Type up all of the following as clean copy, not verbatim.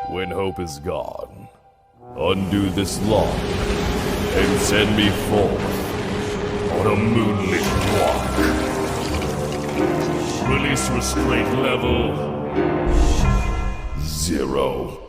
When hope is gone, undo this lock and send me forth on a moonlit walk. Release restraint level 0.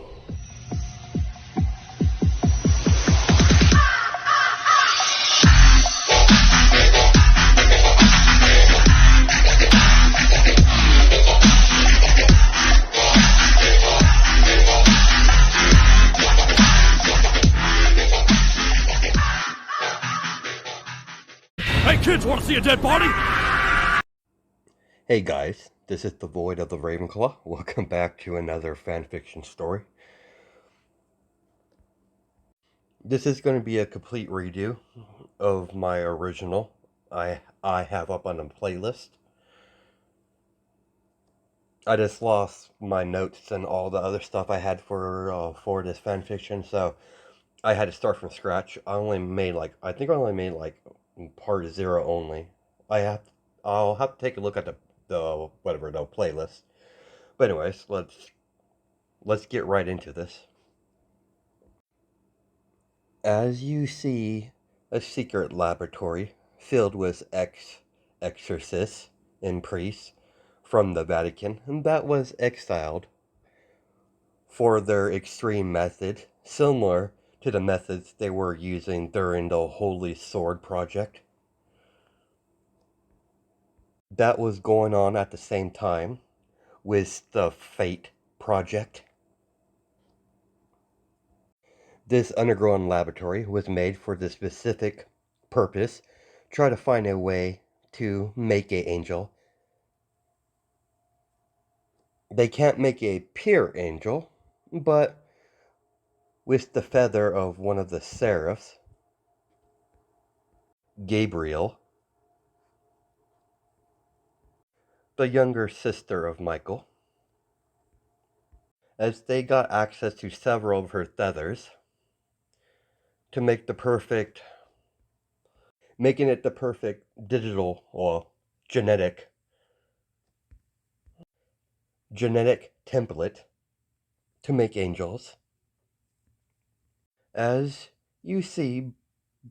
Hey kids, wanna see a dead body? Hey guys, this is the Void of the Ravenclaw. Welcome back to another fanfiction story. This is going to be a complete redo of my original I have up on a playlist. I just lost my notes and all the other stuff I had for this fanfiction, so I had to start from scratch. I think I only made like part 0 only. I'll have to take a look at the playlist. But anyways, let's get right into this. As you see a secret laboratory filled with exorcists and priests from the Vatican that was exiled for their extreme method, similar to the methods they were using during the Holy Sword Project. That was going on at the same time with the Fate Project. This underground laboratory was made for the specific purpose, try to find a way to make an angel. They can't make a pure angel, but with the feather of one of the seraphs, Gabriel, the younger sister of Michael, as they got access to several of her feathers to make making it the perfect digital or genetic template to make angels. As you see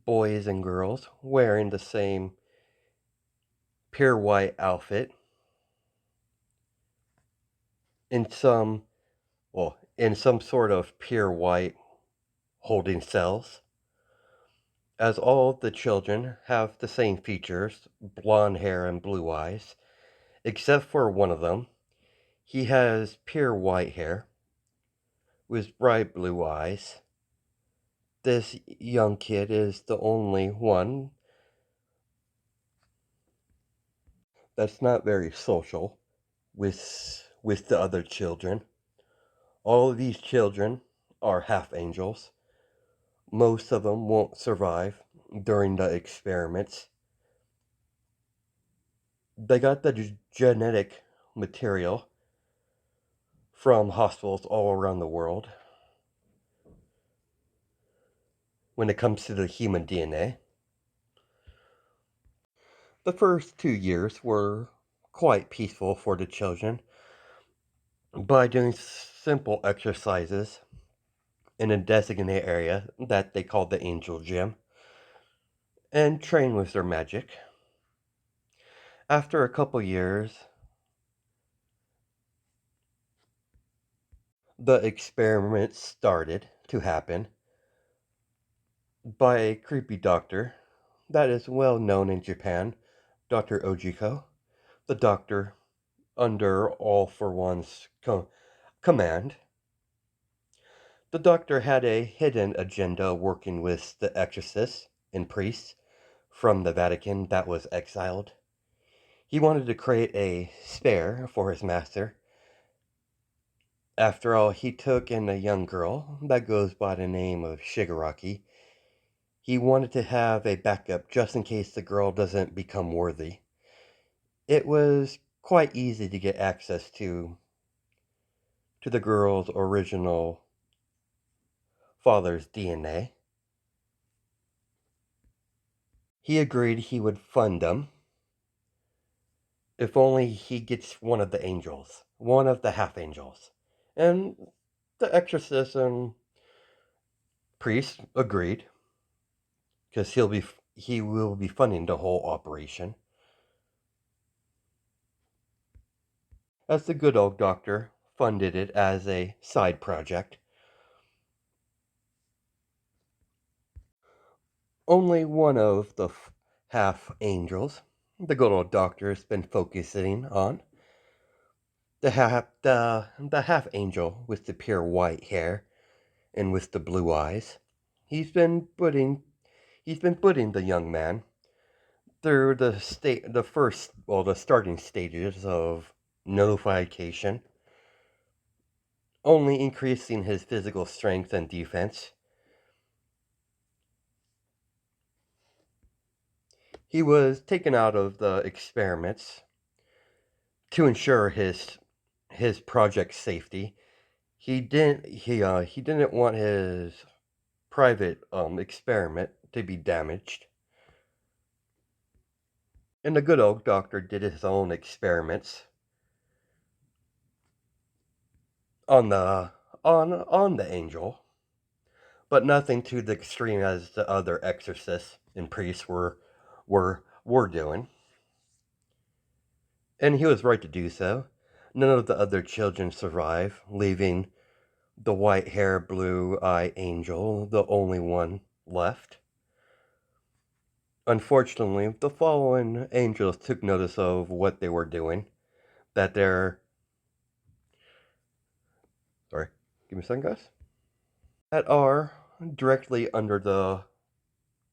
boys and girls wearing the same pure white outfit in some sort of pure white holding cells, as all the children have the same features, blonde hair and blue eyes, except for one of them. He has pure white hair with bright blue eyes. This young kid is the only one that's not very social with the other children. All of these children are half angels. Most of them won't survive during the experiments. They got the genetic material from hospitals all around the world when it comes to the human DNA. The first 2 years were quite peaceful for the children by doing simple exercises in a designated area that they called the Angel Gym and train with their magic. After a couple years, the experiments started to happen by a creepy doctor that is well known in Japan, Dr. Ojiko, the doctor under All for One's command. The doctor had a hidden agenda working with the exorcists and priests from the Vatican that was exiled. He wanted to create a spare for his master. After all, he took in a young girl that goes by the name of Shigaraki. He wanted to have a backup just in case the girl doesn't become worthy. It was quite easy to get access to the girl's original father's DNA. He agreed he would fund them if only he gets one of the angels, one of the half angels. And the exorcist and priest agreed because he will be funding the whole operation. As the good old doctor funded it as a side project. Only one of the half angels the good old doctor has been focusing on. The half angel with the pure white hair and with the blue eyes. He's been putting the young man through the starting stages of nullification, only increasing his physical strength and defense. He was taken out of the experiments to ensure his project's safety. He didn't want his private experiment to be damaged. And the good old doctor did his own experiments on the angel, but nothing to the extreme as the other exorcists and priests were doing. And he was right to do so. None of the other children survive, leaving the white hair, blue eye angel the only one left. Unfortunately, the fallen angels took notice of what they were doing, that they're sorry, give me a second, guys. That are directly under the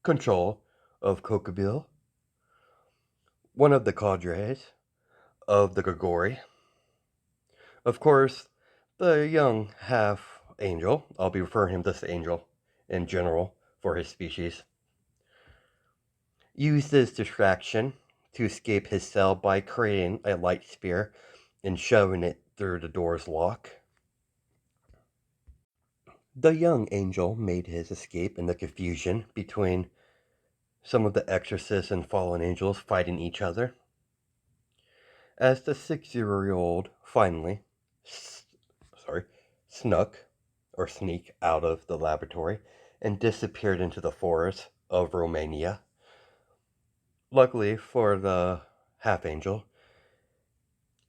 control of Kokobil, one of the cadres of the Grigori. Of course, the young half angel, I'll be referring him to as angel in general for his species, used this distraction to escape his cell by creating a light spear and shoving it through the door's lock. The young angel made his escape in the confusion between some of the exorcists and fallen angels fighting each other. As the 6-year-old finally sneak out of the laboratory and disappeared into the forest of Romania. Luckily for the half angel,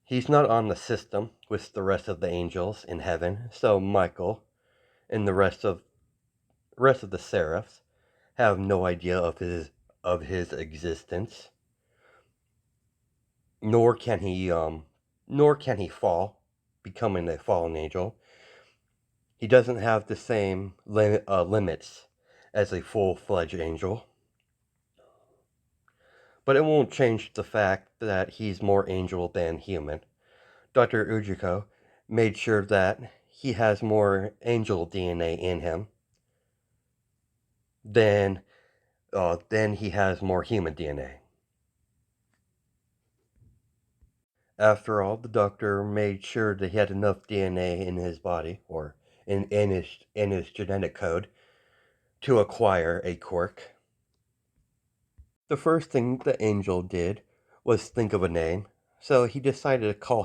he's not on the system with the rest of the angels in heaven, so Michael and the rest of the seraphs have no idea of his existence, nor can he fall, becoming a fallen angel. He doesn't have the same limits as a full-fledged angel. But it won't change the fact that he's more angel than human. Dr. Ujiko made sure that he has more angel DNA in him than he has more human DNA. After all, the doctor made sure that he had enough DNA in his body, or in his genetic code, to acquire a quirk. The first thing the angel did was think of a name, so he decided to call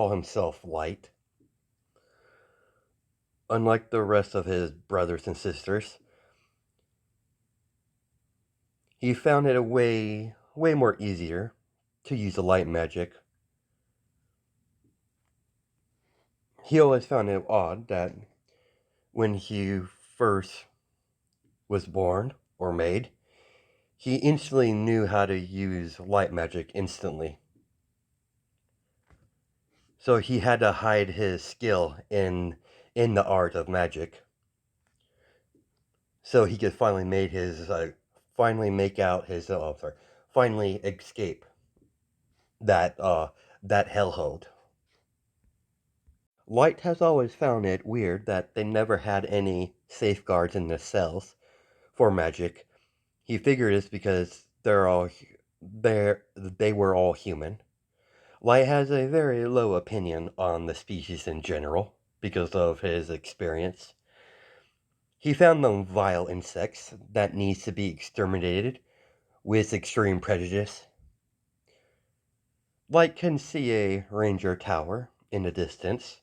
himself Light. Unlike the rest of his brothers and sisters, he found it a way more easier to use the light magic. He always found it odd that when he first was born or made, he instantly knew how to use light magic instantly. So he had to hide his skill in the art of magic, so he could finally escape that hellhole. Light has always found it weird that they never had any safeguards in the cells for magic. He figured it's because they were all human. Light has a very low opinion on the species in general because of his experience. He found them vile insects that needs to be exterminated with extreme prejudice. Light can see a ranger tower in the distance,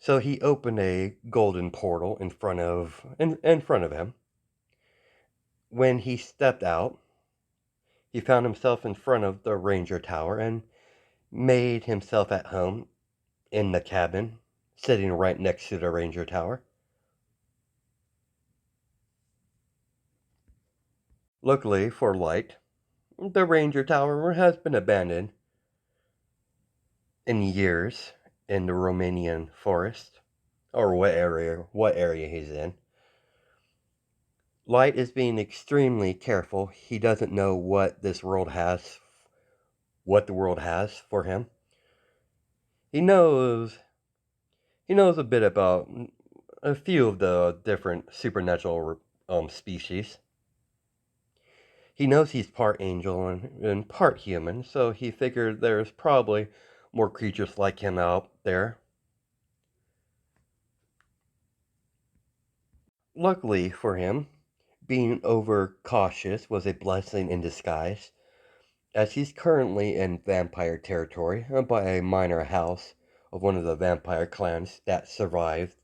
So he opened a golden portal in front of him. When he stepped out, he found himself in front of the ranger tower and made himself at home in the cabin, sitting right next to the ranger tower. Luckily for Light, the ranger tower has been abandoned in years in the Romanian forest, or what area he's in. Light is being extremely careful. He doesn't know what the world has for him. He knows he knows a bit about a few of the different supernatural species. He knows he's part angel and part human, so he figured there's probably more creatures like him out there. Luckily for him, being overcautious was a blessing in disguise, as he's currently in vampire territory by a minor house of one of the vampire clans that survived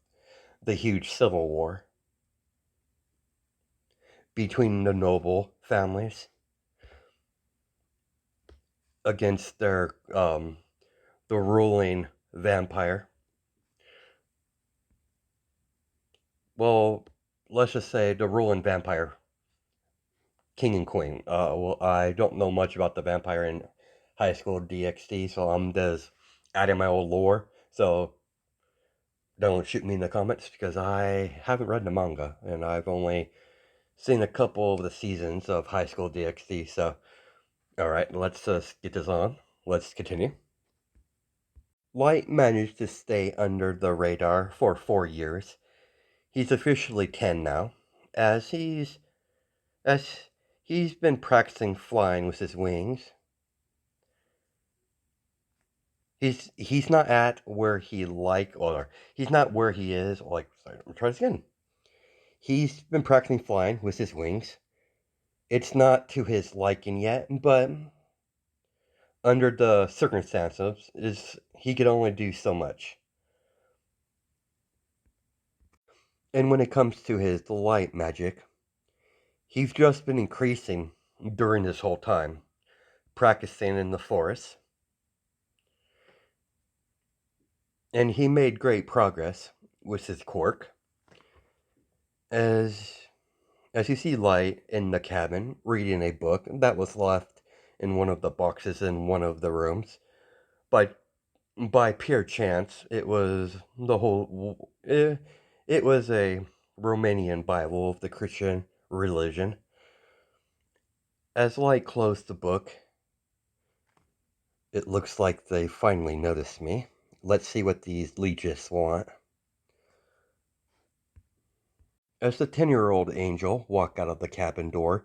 the huge civil war between the noble families against the ruling vampire. Well, let's just say the ruling vampire king and queen. Well, I don't know much about the vampire in high school DxD, so I'm just adding my old lore. So don't shoot me in the comments because I haven't read the manga and I've only seen a couple of the seasons of high school DxD. So, all right, let's get this on. Let's continue. Light managed to stay under the radar for 4 years. He's officially 10 now, as as he's been practicing flying with his wings. He's not at where he or he's not where he is like. Sorry, I'm trying this again. He's been practicing flying with his wings. It's not to his liking yet, but under the circumstances, is he could only do so much. And when it comes to his light magic, he's just been increasing during this whole time, practicing in the forest. And he made great progress with his quirk. As as you see Light in the cabin reading a book that was left in one of the boxes in one of the rooms. By by pure chance, it was a Romanian Bible of the Christian religion. As Light closed the book, it looks like they finally noticed me. Let's see what these leeches want. As the 10-year-old angel walked out of the cabin door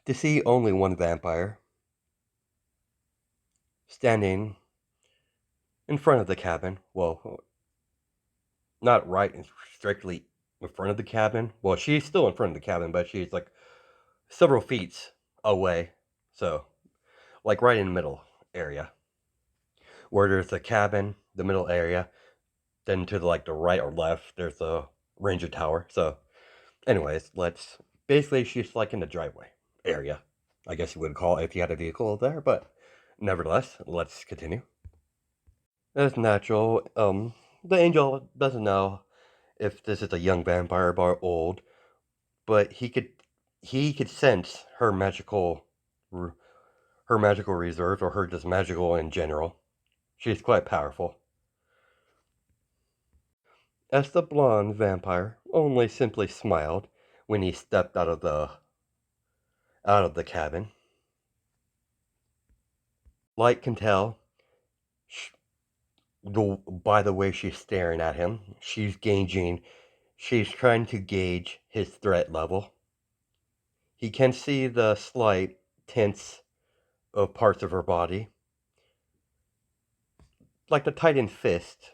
to see only one vampire standing in front of the cabin. Well, not right strictly in front of the cabin. Well, she's still in front of the cabin, but she's like several feet away. So, like right in the middle area. Where there's the cabin, the middle area, then to the right or left, there's the ranger tower. So, anyways, let's basically she's like in the driveway area. I guess you would call it if you had a vehicle there, but nevertheless, let's continue. As natural, the angel doesn't know if this is a young vampire or old, but he could sense her magical reserve, or her just magical in general. She's quite powerful. As the blonde vampire only simply smiled when he stepped out of the cabin. Light can tell by the way she's staring at him. She's trying to gauge his threat level. He can see the slight tense of parts of her body, like the tightened fist,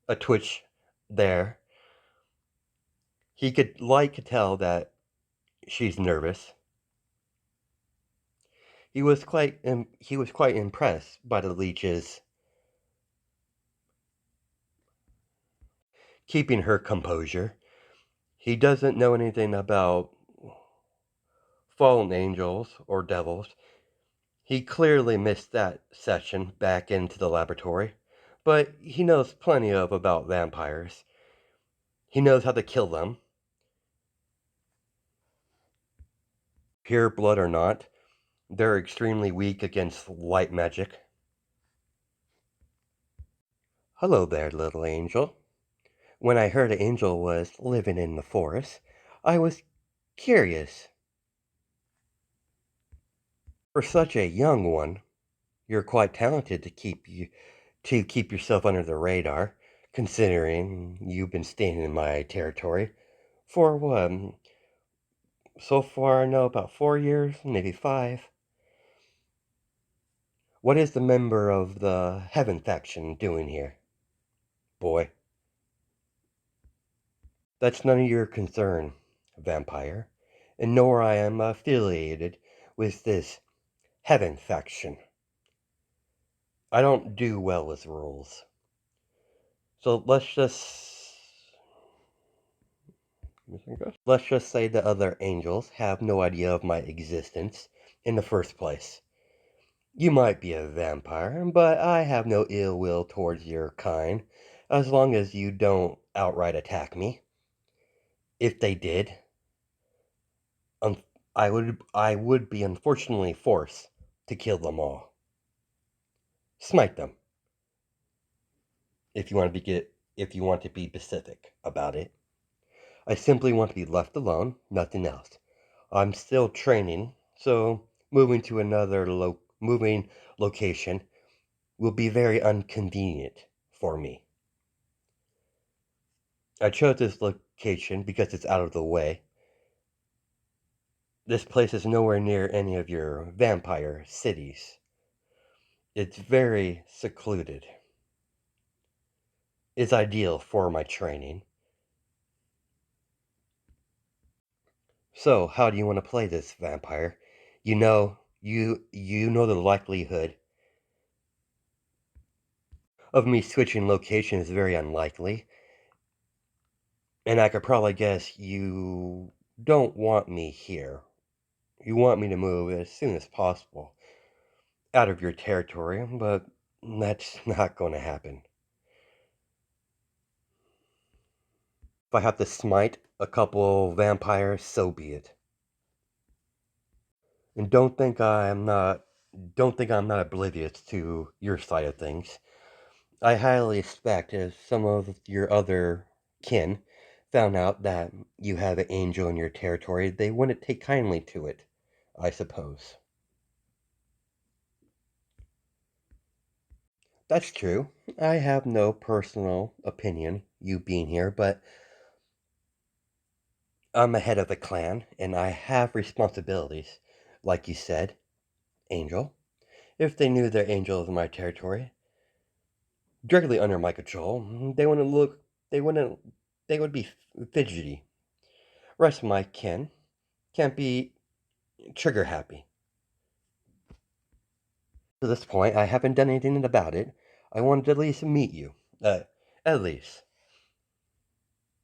a twitch there. Light could tell that she's nervous. He was quite impressed by the leech's keeping her composure. He doesn't know anything about fallen angels or devils. He clearly missed that session back into the laboratory, but he knows plenty of about vampires. He knows how to kill them, pure blood or not. They're extremely weak against light magic. Hello there, little angel. When I heard Angel was living in the forest, I was curious. For such a young one, you're quite talented to keep yourself under the radar, considering you've been staying in my territory for what? So far I know about 4 years, maybe 5. What is the member of the Heaven faction doing here, boy? That's none of your concern, vampire, and nor I am affiliated with this Heaven faction. I don't do well with rules. So let's just say the other angels have no idea of my existence in the first place. You might be a vampire, but I have no ill will towards your kind, as long as you don't outright attack me. If they did, un- I would be unfortunately forced to kill them all. Smite them, if you want to be specific about it. I simply want to be left alone, nothing else. I'm still training, so moving location will be very inconvenient for me. I chose this location because it's out of the way. This place is nowhere near any of your vampire cities. It's very secluded. It's ideal for my training. So, how do you want to play this, vampire? You know the likelihood of me switching location is very unlikely, and I could probably guess you don't want me here. You want me to move as soon as possible out of your territory, but that's not going to happen. If I have to smite a couple vampires, so be it. And don't think I'm not oblivious to your side of things. I highly expect if some of your other kin found out that you have an angel in your territory, they wouldn't take kindly to it, I suppose. That's true. I have no personal opinion, you being here, but I'm a head of the clan, and I have responsibilities. Like you said, Angel. If they knew their angel is in my territory, directly under my control, they wouldn't, they would be fidgety. Rest of my kin can't be trigger happy. To this point, I haven't done anything about it. I wanted to at least meet you. At least.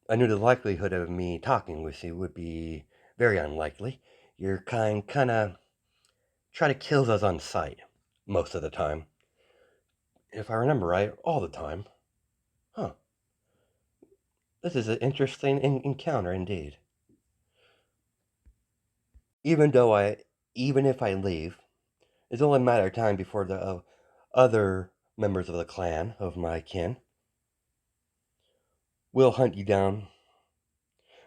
I knew the likelihood of me talking with you would be very unlikely. Your kind of try to kill us on sight most of the time. If I remember right, all the time. Huh. This is an interesting encounter indeed. Even though even if I leave, it's only a matter of time before the other members of the clan of my kin will hunt you down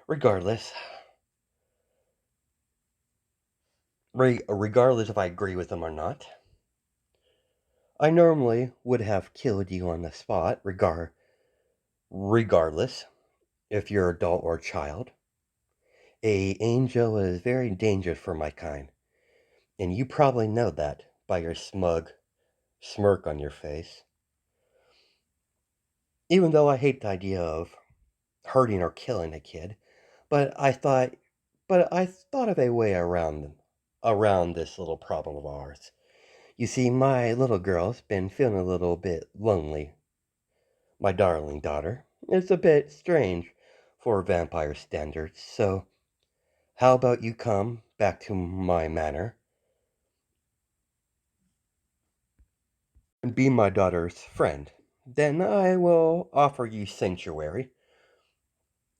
regardless. Regardless if I agree with them or not. I normally would have killed you on the spot, regardless if you're adult or child. A angel is very dangerous for my kind, and you probably know that by your smug smirk on your face. Even though I hate the idea of hurting or killing a kid, but I thought of a way around this little problem of ours. You see, my little girl's been feeling a little bit lonely, my darling daughter, It's a bit strange for vampire standards, so how about you come back to my manor and be my daughter's friend? Then I will offer you sanctuary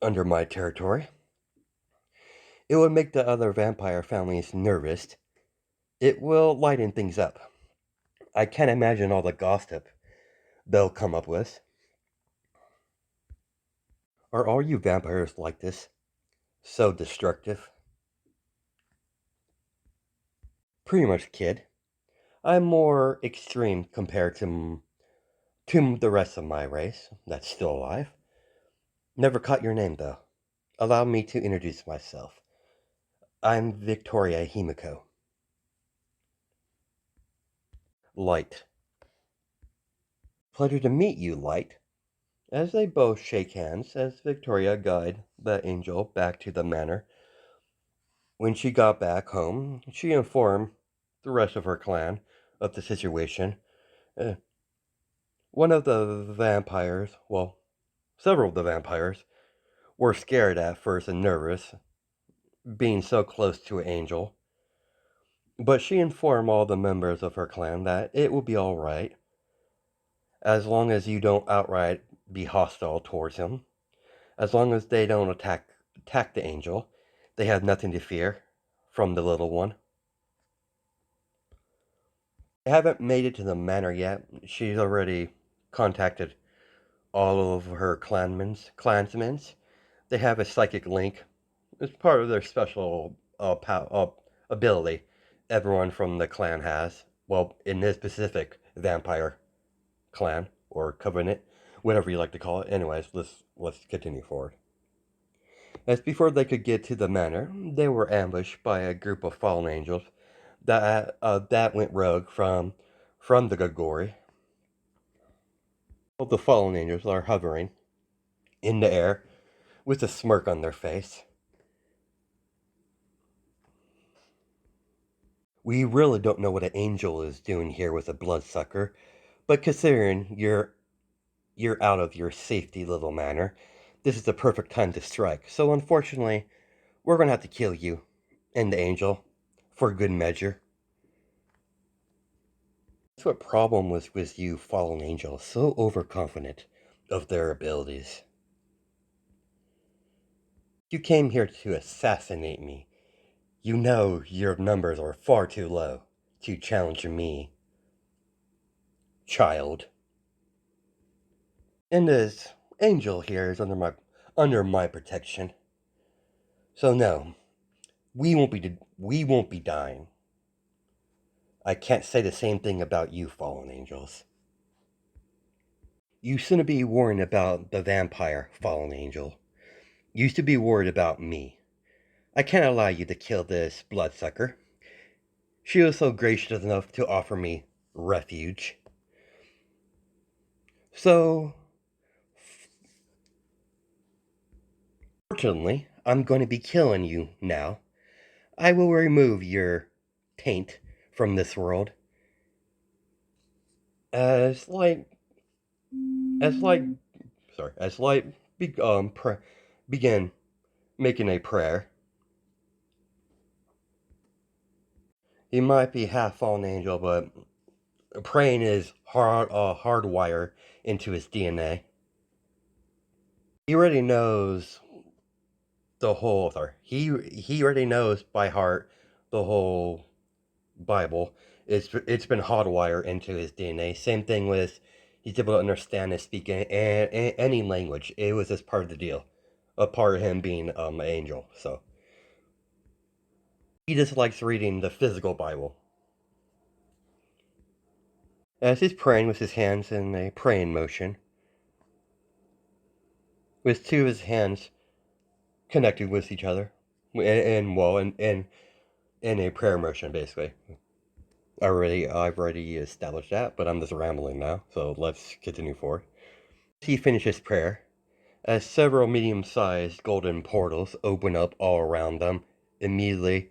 under my territory. It would make the other vampire families nervous. It will lighten things up. I can't imagine all the gossip they'll come up with. Are all you vampires like this? So destructive? Pretty much, kid. I'm more extreme compared to the rest of my race that's still alive. Never caught your name, though. Allow me to introduce myself. I'm Victoria Himiko. Light. Pleasure to meet you, Light. As they both shake hands, as Victoria guide the angel back to the manor. When she got back home, she informed the rest of her clan of the situation. Uh, One of the vampires, well, several of the vampires, were scared at first and nervous, being so close to Angel. But she informed all the members of her clan that it will be alright, as long as you don't outright be hostile towards him. As long as they don't attack the angel, they have nothing to fear from the little one. They haven't made it to the manor yet. She's already contacted all of her clansmen. They have a psychic link. It's part of their special ability everyone from the clan has. Well, in this specific vampire clan or covenant, whatever you like to call it. Anyways, let's continue forward. As before they could get to the manor, they were ambushed by a group of fallen angels that went rogue from the Gagori. All the fallen angels are hovering in the air with a smirk on their face. We really don't know what an angel is doing here with a bloodsucker, but considering you're out of your safety little manor, this is the perfect time to strike. So unfortunately, we're gonna have to kill you and the angel for good measure. That's what problem was with you fallen angels, so overconfident of their abilities. You came here to assassinate me. You know your numbers are far too low to challenge me, child. And this angel here is under my protection. So no, we won't be dying. I can't say the same thing about you, fallen angels. You shouldn't be worrying about the vampire, fallen angel. You should be worried about me. I can't allow you to kill this bloodsucker. She was so gracious enough to offer me refuge. So, fortunately, I'm going to be killing you now. I will remove your taint from this world. As like, as like, sorry, as like, begin making a prayer. He might be half fallen angel, but praying is hardwired into his DNA. He already knows the whole. Sorry, he already knows by heart the whole Bible. It's been hardwired into his DNA. Same thing with he's able to understand and speak any language. It was just part of the deal, a part of him being an angel. So he just likes reading the physical Bible. As he's praying with his hands in a praying motion, with two of his hands connected with each other, in a prayer motion, basically. I've already established that, but I'm just rambling now, so let's continue forward. As he finishes prayer, as several medium-sized golden portals open up all around them, immediately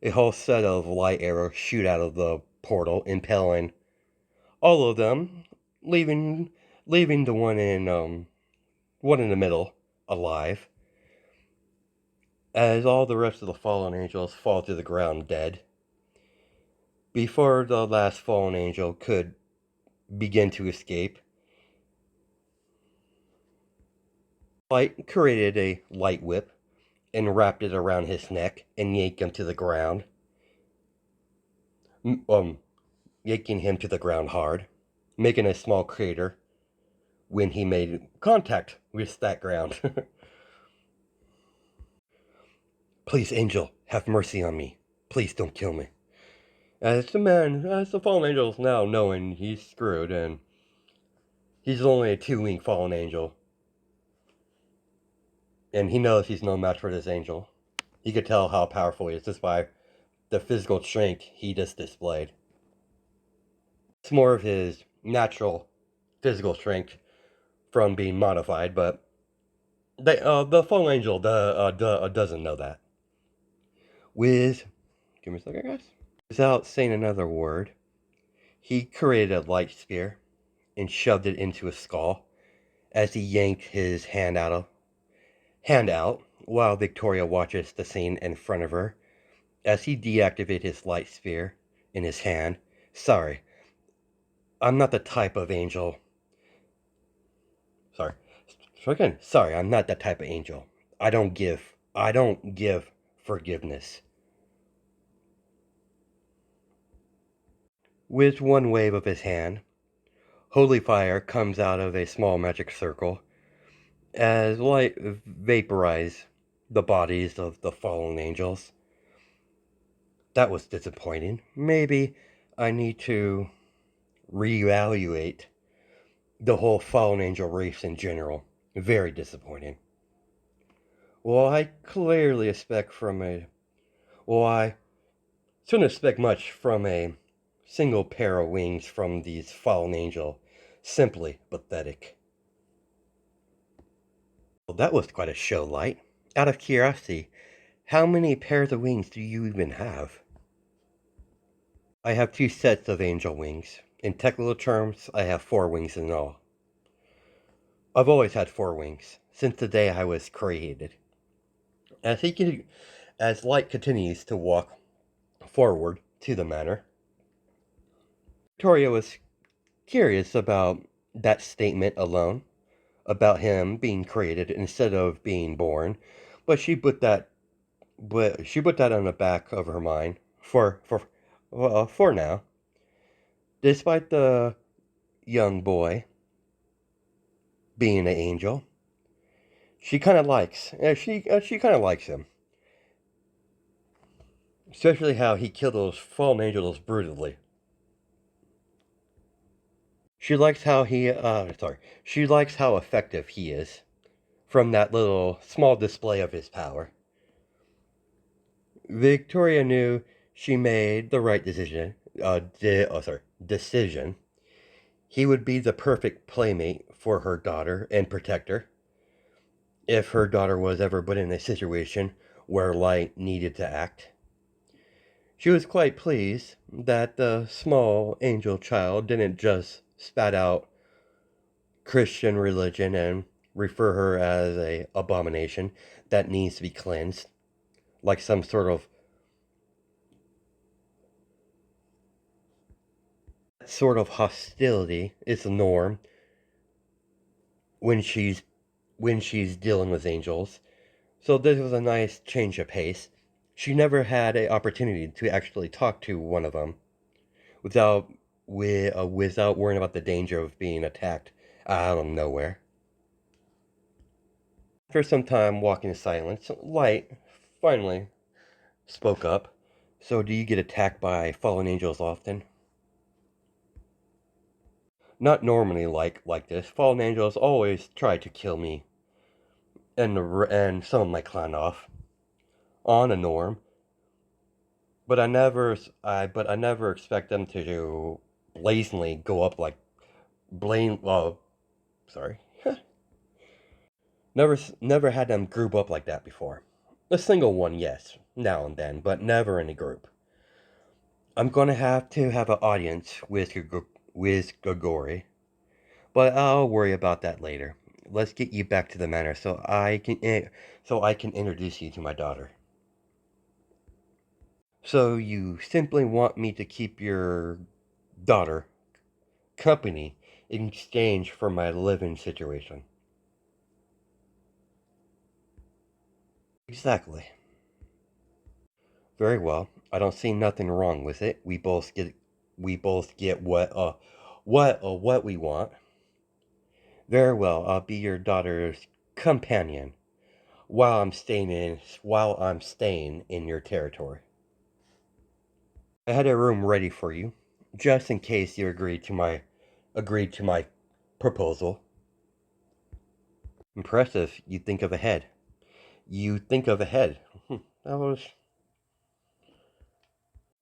a whole set of light arrows shoot out of the portal, impelling all of them, leaving the one in one in the middle, alive, as all the rest of the fallen angels fall to the ground dead. Before the last fallen angel could begin to escape, Light created a light whip and wrapped it around his neck and yanked him to the ground. Yanking him to the ground hard, making a small crater when he made contact with that ground. Please, angel, have mercy on me. Please don't kill me. As the fallen angel is now knowing he's screwed and he's only a 2-wing fallen angel. And he knows he's no match for this angel. He could tell how powerful he is just by the physical strength he just displayed. It's more of his natural physical strength from being modified, but the fallen angel doesn't know that. Give me a second, guys. Without saying another word, he created a light spear and shoved it into his skull as he yanked his hand out while Victoria watches the scene in front of her as he deactivated his light spear in his hand. Sorry, I'm not the type of angel. Sorry. Sorry, I'm not that type of angel. I don't give forgiveness. With one wave of his hand, holy fire comes out of a small magic circle as light vaporizes the bodies of the fallen angels. That was disappointing. Maybe I need to reevaluate the whole fallen angel race in general. Very disappointing. Well, I clearly expect from a. Well, I shouldn't expect much from a single pair of wings from these fallen angel. Simply pathetic. Well, that was quite a show, Light. Out of curiosity, how many pairs of wings do you even have? I have 2 sets of angel wings. In technical terms, I have 4 wings in all. I've always had 4 wings, since the day I was created. As Light continues to walk forward to the manor, Victoria was curious about that statement alone, about him being created instead of being born, but she put that on the back of her mind for now. Despite the young boy being an angel, she kind of likes him, especially how he killed those fallen angels brutally. She likes how she likes how effective he is from that little small display of his power. Victoria knew she made the right decision. Decision. He would be the perfect playmate for her daughter and protector if her daughter was ever put in a situation where Light needed to act. She was quite pleased that the small angel child didn't just spat out Christian religion and refer her as a abomination that needs to be cleansed, like some sort of hostility is the norm when she's dealing with angels. So this was a nice change of pace. She never had an opportunity to actually talk to one of them without without worrying about the danger of being attacked out of nowhere. After some time walking in silence, Light finally spoke up. So do you get attacked by fallen angels often? Not normally like this. Fallen angels always try to kill me and some of my clan off on a norm, but I never expect them to blazingly go up like blame. Well, sorry, never had them group up like that before. A single one, yes, now and then, but never in a group. I'm gonna have to have an audience with Grigori, but I'll worry about that later. let's get you back to the manor so I can introduce you to my daughter. So you simply want me to keep your daughter company in exchange for my living situation. Exactly. Very well. I don't see nothing wrong with it. We both get what we want. Very well. I'll be your daughter's companion while I'm staying in your territory. I had a room ready for you, just in case you agreed to my proposal. Impressive. You think of ahead. You think of ahead. That was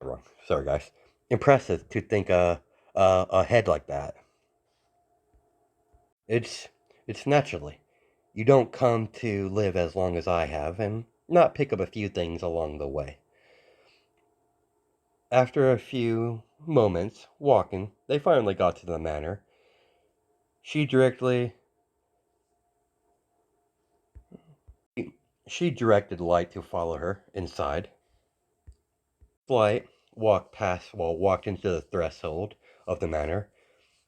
wrong. Sorry, guys. Impressive to think ahead like that. It's it's naturally. You don't come to live as long as I have and not pick up a few things along the way. After a few moments walking, they finally got to the manor. She directly she directed Light to follow her inside. Light walked into the threshold of the manor.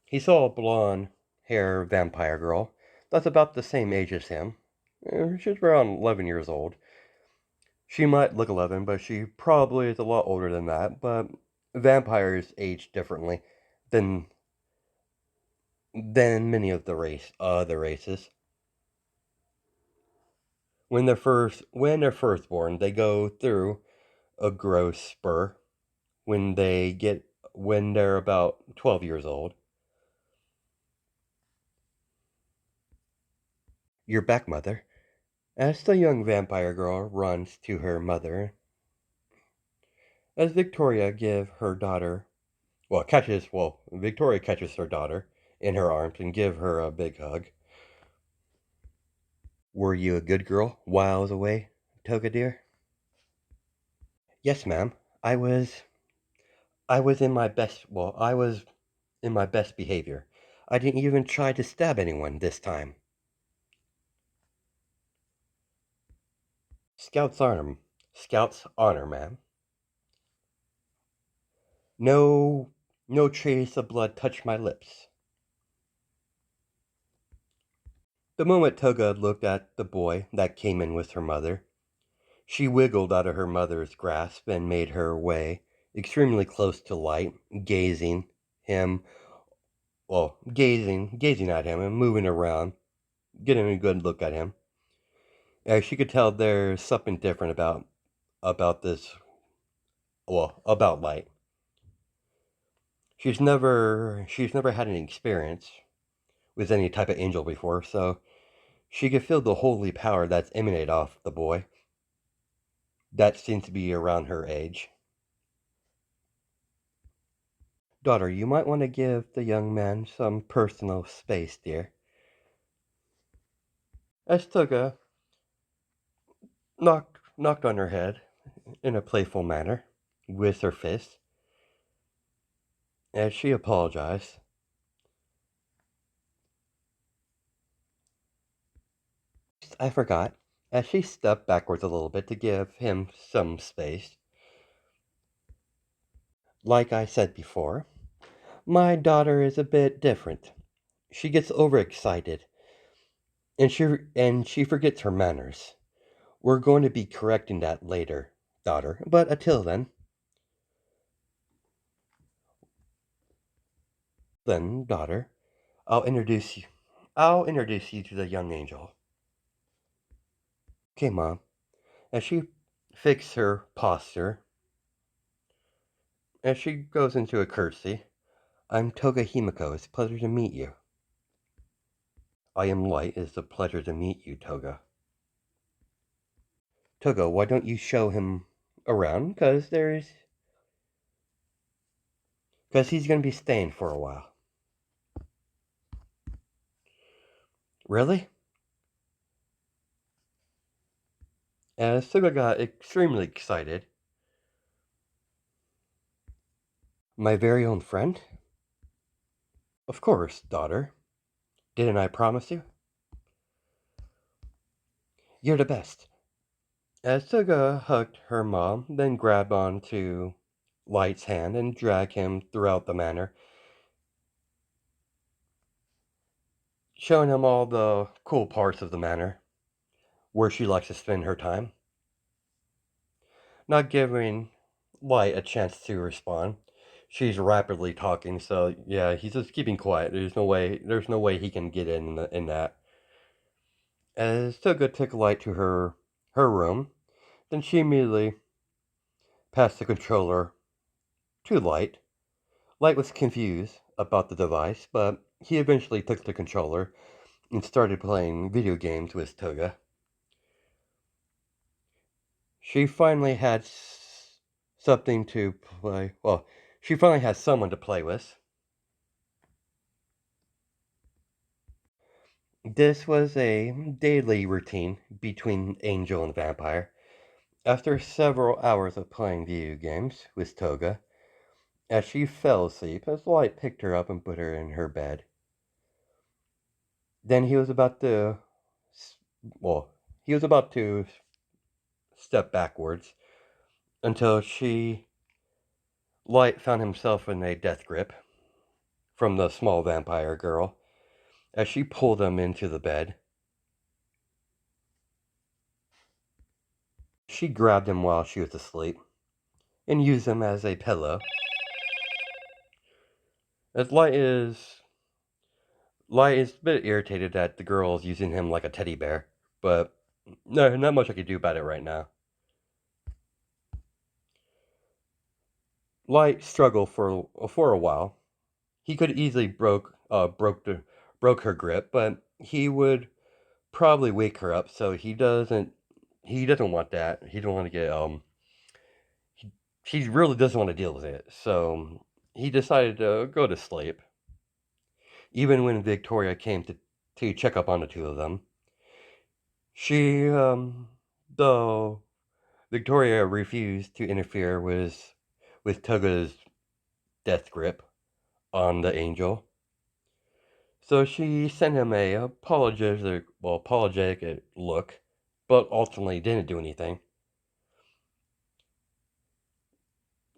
He saw a blonde hair vampire girl that's about the same age as him. She's around 11 years old. She might look 11, but she probably is a lot older than that. But vampires age differently than many of the races. When they're first born, they go through a growth spur. When they're about 12 years old. You're back, mother. As the young vampire girl runs to her mother, as Victoria catches her daughter in her arms and give her a big hug. Were you a good girl while I was away, Toga dear? Yes, ma'am. I was I was in my best well, I was in my best behavior. I didn't even try to stab anyone this time. Scout's honor. Scout's honor, ma'am. No no trace of blood touched my lips. The moment Toga looked at the boy that came in with her mother, she wiggled out of her mother's grasp and made her way extremely close to Light, him, gazing at him and moving around, getting a good look at him. As she could tell there's something different about this, about Light. She's never had any experience with any type of angel before, so she could feel the holy power that's emanated off the boy. That seems to be around her age. Daughter, you might want to give the young man some personal space, dear. As Toga knocked on her head in a playful manner with her fist, as she apologized. I forgot. As she stepped backwards a little bit to give him some space. Like I said before, my daughter is a bit different. She gets overexcited, and she forgets her manners. We're going to be correcting that later, daughter. But until then, daughter, I'll introduce you. I'll introduce you to the young angel. Okay, Mom. As she fixes her posture, as she goes into a curtsy, I'm Toga Himiko. It's a pleasure to meet you. I am Light. It's a pleasure to meet you, Toga. Toga, why don't you show him around? Because he's going to be staying for a while. Really? As Toga got extremely excited. My very own friend? Of course, daughter. Didn't I promise you? You're the best. As Suga hugged her mom, then grabbed onto Light's hand and dragged him throughout the manor, showing him all the cool parts of the manor, where she likes to spend her time, not giving Light a chance to respond. She's rapidly talking, so yeah, he's just keeping quiet. There's no way he can get in that. As Suga took Light to her room, then she immediately passed the controller to Light. Light was confused about the device, but he eventually took the controller and started playing video games with Toga. She finally had something to play. Well, she finally had someone to play with. This was a daily routine between Angel and Vampire. After several hours of playing video games with Toga, as she fell asleep, as Light picked her up and put her in her bed. Then he was about to, well, he was about to step backwards until Light found himself in a death grip from the small vampire girl as she pulled him into the bed. She grabbed him while she was asleep and used him as a pillow. As Light is a bit irritated that the girl is using him like a teddy bear, but no, not much I can do about it right now. Light struggled for a while. He could easily broke her grip, but he would probably wake her up. So he doesn't want that. He don't want to get he really doesn't want to deal with it. So he decided to go to sleep. Even when Victoria came to check up on the two of them, she though Victoria refused to interfere with Toga's death grip on the angel. So she sent him a apologetic look, but ultimately didn't do anything.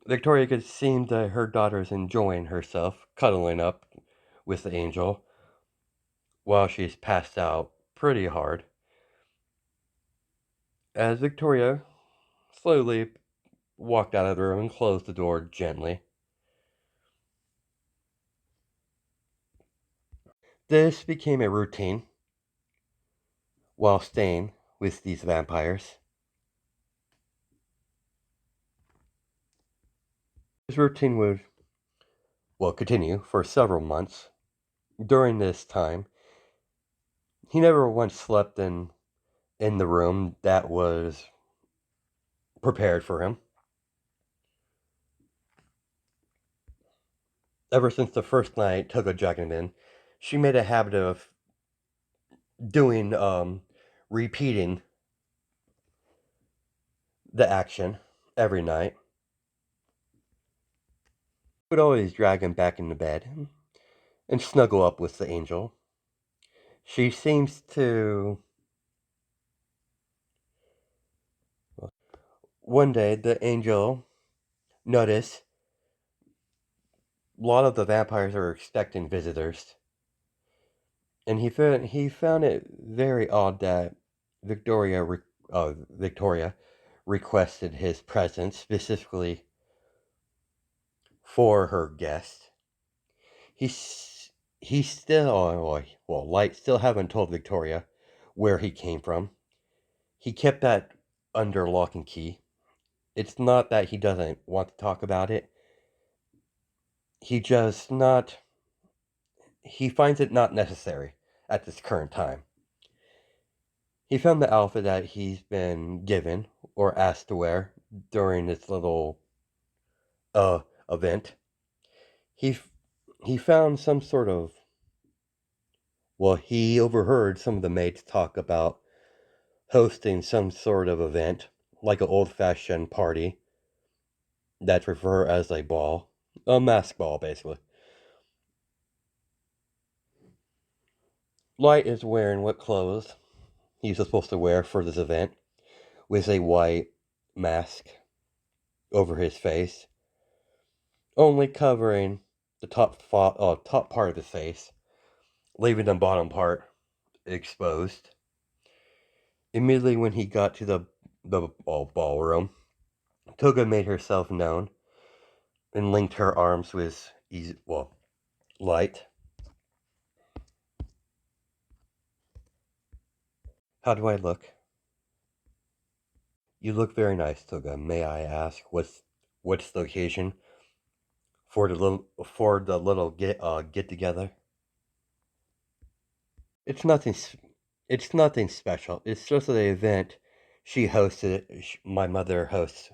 Victoria could seem that her daughter's enjoying herself, cuddling up with the angel while she's passed out pretty hard. As Victoria slowly walked out of the room and closed the door gently. This became a routine while staying with these vampires. This routine would, well, continue for several months. During this time, he never once slept in the room that was prepared for him. Ever since the first night Toga dragged him in, she made a habit of doing repeating the action every night. Would always drag him back into bed and snuggle up with the angel. She seems to. One day, the angel noticed a lot of the vampires are expecting visitors, and he found it very odd that Victoria requested his presence specifically for her guest. He still, well, Light still haven't told Victoria where he came from. He kept that under lock and key. It's not that he doesn't want to talk about it. He just not. He finds it not necessary at this current time. He found the outfit that he's been given or asked to wear during this little event. He he found some sort of, well, he overheard some of the maids talk about hosting some sort of event, like an old-fashioned party that's referred as a ball, a mask ball, basically. Light is wearing what clothes he was supposed to wear for this event with a white mask over his face, only covering the top part of his face, leaving the bottom part exposed. Immediately when he got to the ballroom, Toga made herself known and linked her arms with light. How do I look? You look very nice, Toga. May I ask what's the occasion for the little get together? It's nothing. It's nothing special. It's just an event she hosted. My mother hosts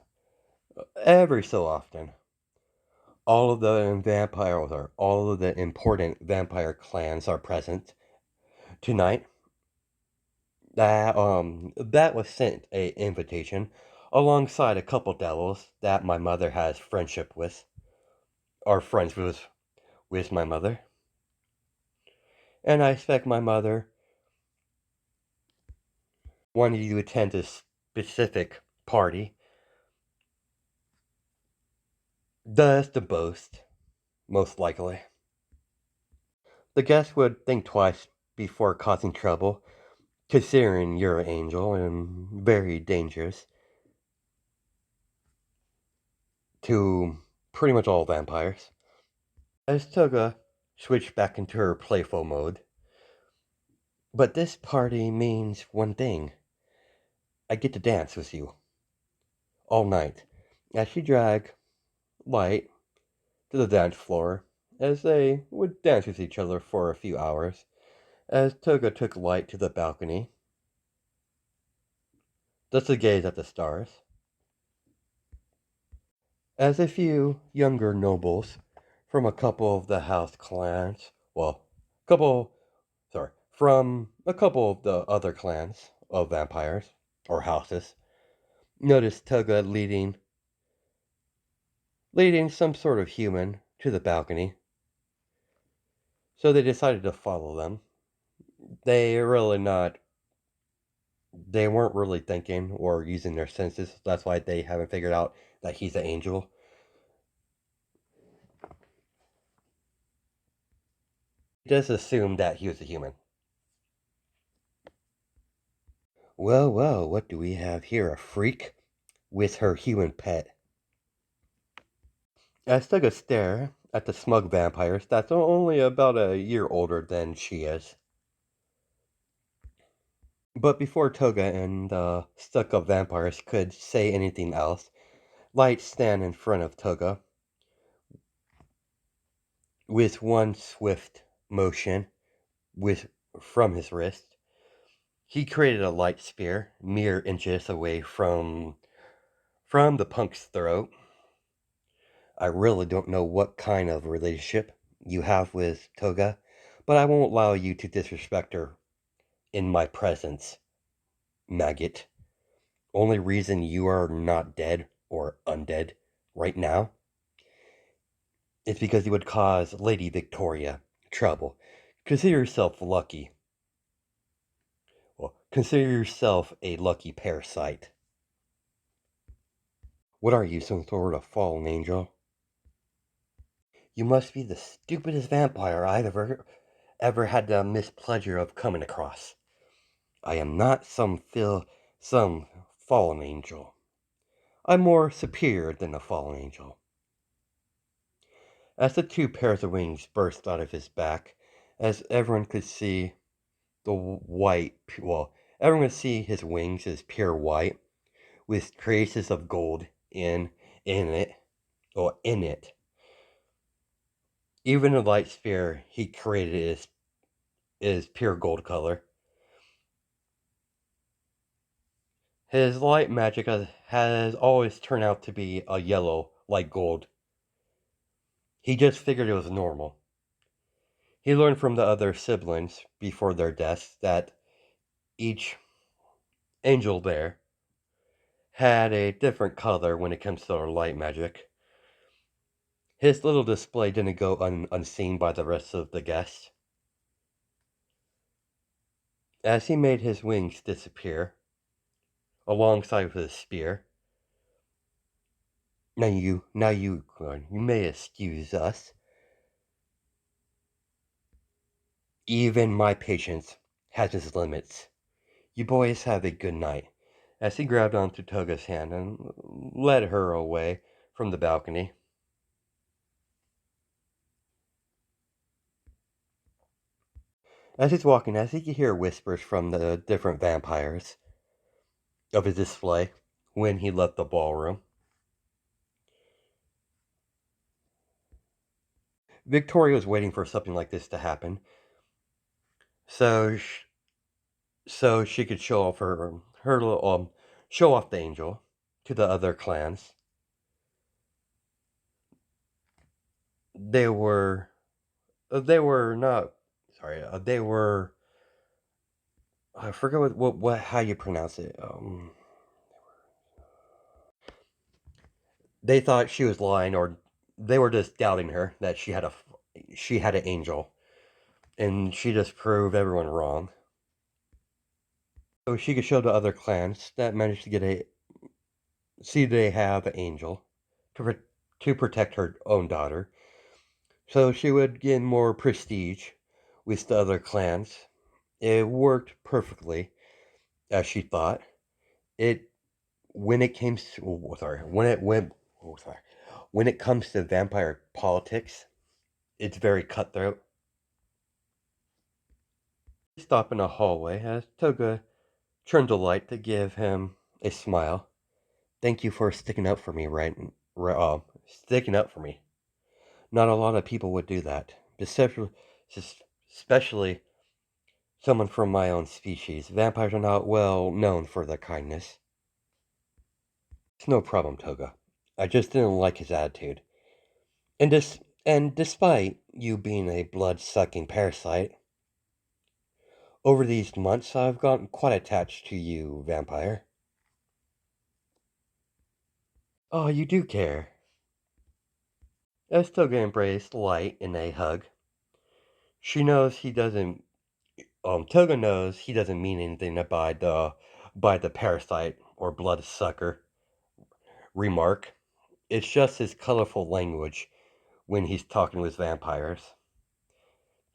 every so often. All of the all of the important vampire clans are present tonight. That was sent a invitation alongside a couple devils that my mother has friendship with, are friends with my mother, and I expect my mother wanted you to attend this specific party. Thus the boast, most likely. The guests would think twice before causing trouble, considering you're an angel and very dangerous to pretty much all vampires. As Toga switched back into her playful mode, but this party means one thing. I get to dance with you all night. As she dragged Light to the dance floor, as they would dance with each other for a few hours, as Toga took Light to the balcony, just to gaze at the stars, as a few younger nobles from a couple of the house clans, couple, from a couple of the other clans of vampires, or houses, noticed Toga leading some sort of human to the balcony, so they decided to follow them. They really not they weren't really thinking or using their senses. That's why they haven't figured out that he's an angel. Just assumed that he was a human. Well, well, what do we have here? A freak with her human pet. I took a stare at the smug vampires that's only about a year older than she is. But before Toga and the stuck-up vampires could say anything else, Light stand in front of Toga with one swift motion with from his wrist. He created a light spear mere inches away from the punk's throat. I really don't know what kind of relationship you have with Toga, but I won't allow you to disrespect her in my presence, maggot. Only reason you are not dead or undead right now is because you would cause Lady Victoria trouble. Consider yourself lucky. Well, consider yourself a lucky parasite. What are you, some sort of fallen angel? You must be the stupidest vampire I've ever had the mispleasure of coming across. I am not some fallen angel. I'm more superior than a fallen angel. As the two pairs of wings burst out of his back, as everyone could see the white, everyone could see his wings as pure white, with traces of gold in it, or in it. Even the light sphere he created is pure gold color. His light magic has always turned out to be a yellow, like gold. He just figured it was normal. He learned from the other siblings before their deaths that each angel there had a different color when it comes to their light magic. His little display didn't go unseen by the rest of the guests. As he made his wings disappear alongside with his spear, you may excuse us. Even my patience has its limits. You boys have a good night. As he grabbed onto Toga's hand and led her away from the balcony. As he's walking, as he could hear whispers from the different vampires of his display when he left the ballroom. Victoria was waiting for something like this to happen, so she could show off her show off the angel to the other clans. They were not sorry. They were I forget what how you pronounce it. They thought she was lying, or they were just doubting her that she had an angel, and she just proved everyone wrong. So she could show the other clans that managed to get a see they have an angel to to protect her own daughter. So she would gain more prestige with the other clans. It worked perfectly, as she thought. It when it came to when it comes to vampire politics, it's very cutthroat. Stop in a hallway as Toga turned the light to give him a smile. Thank you for sticking up for me, sticking up for me. Not a lot of people would do that, especially someone from my own species. Vampires are not well known for their kindness. It's no problem, Toga. I just didn't like his attitude. And despite you being a blood-sucking parasite, over these months I've gotten quite attached to you, vampire. Oh, you do care. As Toga embraced Light in a hug, she knows he doesn't. Toga knows he doesn't mean anything by the parasite or bloodsucker remark. It's just his colorful language when he's talking with vampires.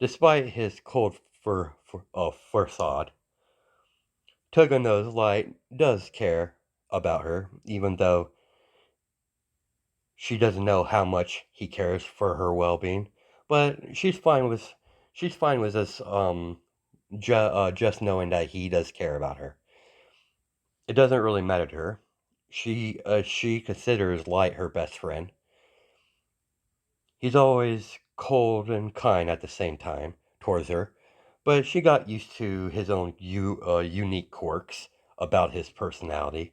Despite his cold facade, Toga knows Light does care about her, even though she doesn't know how much he cares for her well-being. But she's fine with us just knowing that he does care about her. It doesn't really matter to her. She considers Light her best friend. He's always cold and kind at the same time towards her, but she got used to his own unique quirks about his personality.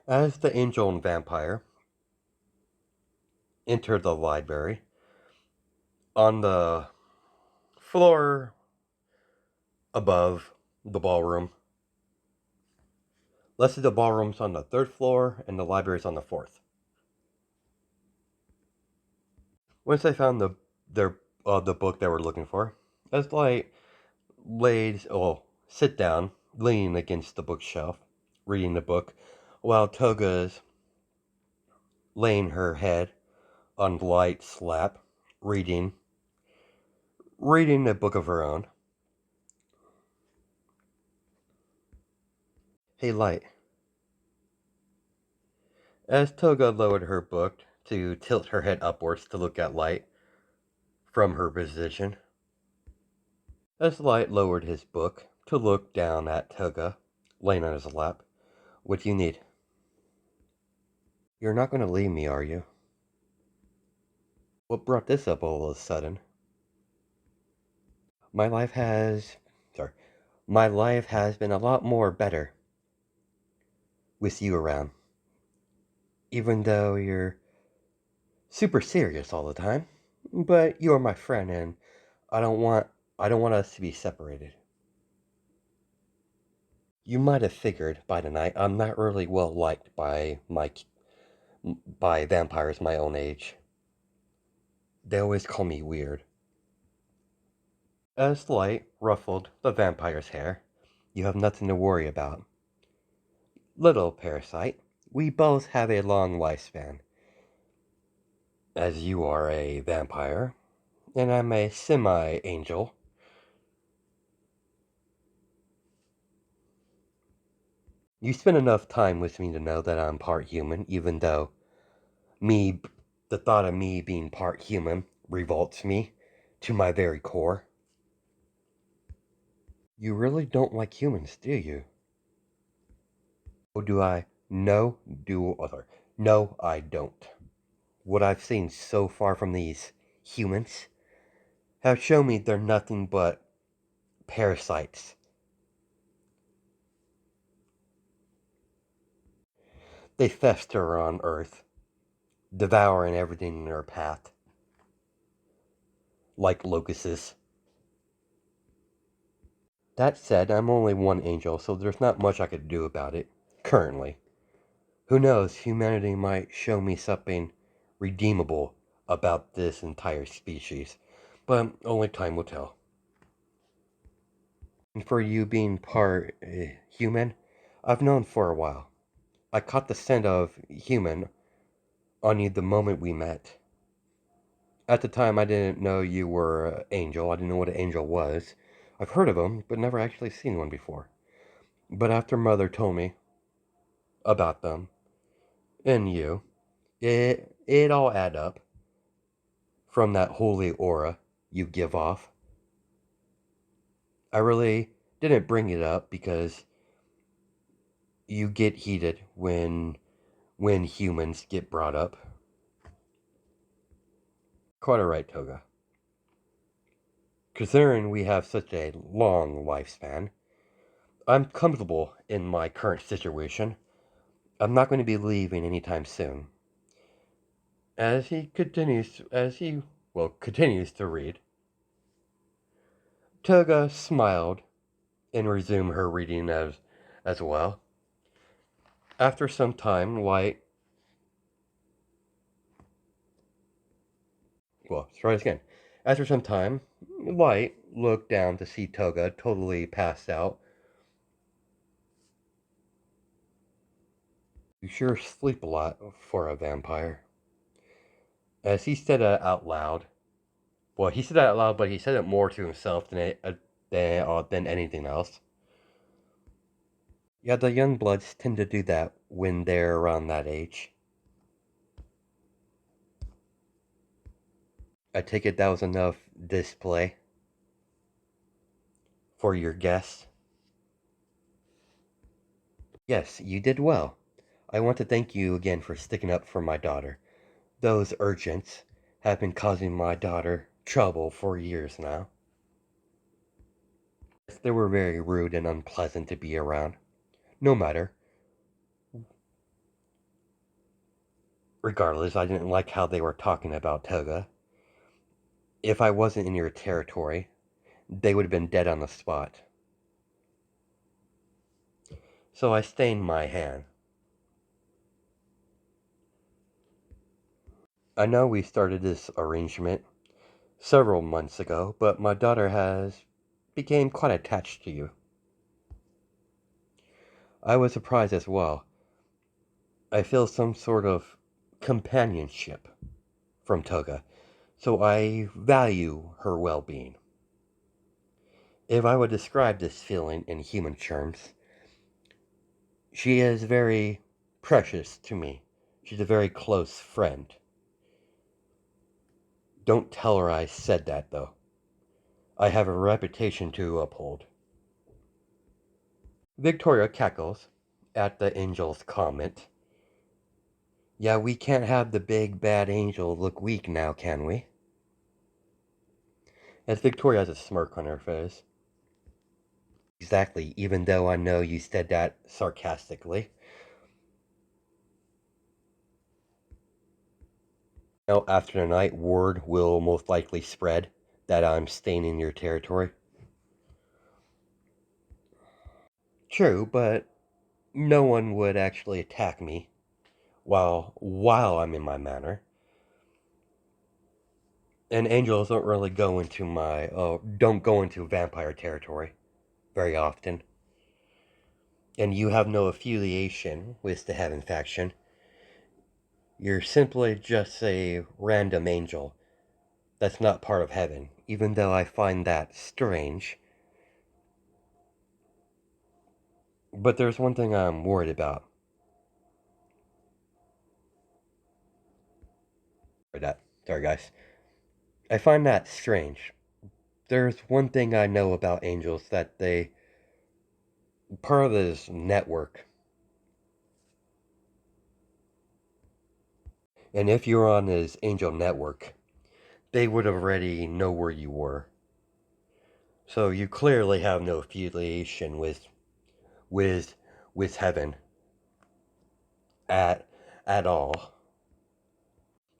As the angel and vampire entered the library, on the floor above the ballroom, let's say the ballroom's on the third floor and the library's on the fourth. Once they found the book they were looking for, as Light sit down, leaning against the bookshelf, reading the book, while Toga's laying her head on Light's lap, reading a book of her own. Hey, Light. As Toga lowered her book to tilt her head upwards to look at Light from her position, as Light lowered his book to look down at Toga, laying on his lap, what do you need? You're not going to leave me, are you? What brought this up all of a sudden? My life has, sorry, my life has been a lot more better with you around. Even though you're super serious all the time, but you're my friend and I don't want I don't want us to be separated. You might have figured by tonight I'm not really well liked by vampires my own age. They always call me weird. As light ruffled the vampire's hair, you have nothing to worry about. Little parasite, we both have a long lifespan. As you are a vampire, and I'm a semi angel, you spend enough time with me to know that I'm part human, even though me, the thought of me being part human revolts me to my very core. You really don't like humans, do you? Oh, do I? No, do other. No, I don't. What I've seen so far from these humans have shown me they're nothing but parasites. They fester on Earth, devouring everything in their path, like locusts. That said, I'm only one angel, so there's not much I could do about it, currently. Who knows, humanity might show me something redeemable about this entire species, but only time will tell. And for you being part human, I've known for a while. I caught the scent of human on you the moment we met. At the time, I didn't know you were an angel. I didn't know what an angel was. I've heard of them, but never actually seen one before. But after Mother told me about them and you, it all add up from that holy aura you give off. I really didn't bring it up because you get heated when humans get brought up. Quite alright, Toga. Considering we have such a long lifespan, I'm comfortable in my current situation. I'm not going to be leaving anytime soon. As he continues to read, Toga smiled and resumed her reading as well. After some time, let's try this again. After some time, Light looked down to see Toga totally passed out. You sure sleep a lot for a vampire. As he said it out loud, well, he said that out loud, but he said it more to himself than anything else. Yeah, the young bloods tend to do that when they're around that age. I take it that was enough display for your guests. Yes, you did well. I want to thank you again for sticking up for my daughter. Those urchins have been causing my daughter trouble for years now. They were very rude and unpleasant to be around. No matter. Regardless, I didn't like how they were talking about Toga. If I wasn't in your territory, they would have been dead on the spot. So I stained my hand. I know we started this arrangement several months ago, but my daughter has became quite attached to you. I was surprised as well. I feel some sort of companionship from Toga, so I value her well-being. If I would describe this feeling in human terms, she is very precious to me. She's a very close friend. Don't tell her I said that, though. I have a reputation to uphold. Victoria cackles at the angel's comment. Yeah, we can't have the big bad angel look weak now, can we? As Victoria has a smirk on her face. Exactly, even though I know you said that sarcastically. Now, after tonight, word will most likely spread that I'm staying in your territory. True, but no one would actually attack me while I'm in my manor. And angels don't really go into don't go into vampire territory very often. And you have no affiliation with the Heaven faction. You're simply just a random angel that's not part of Heaven, even though I find that strange. But there's one thing I'm worried about. Sorry, guys. I find that strange. There's one thing I know about angels that they part of this network. And if you're on this angel network, they would already know where you were. So you clearly have no affiliation with with heaven at at all.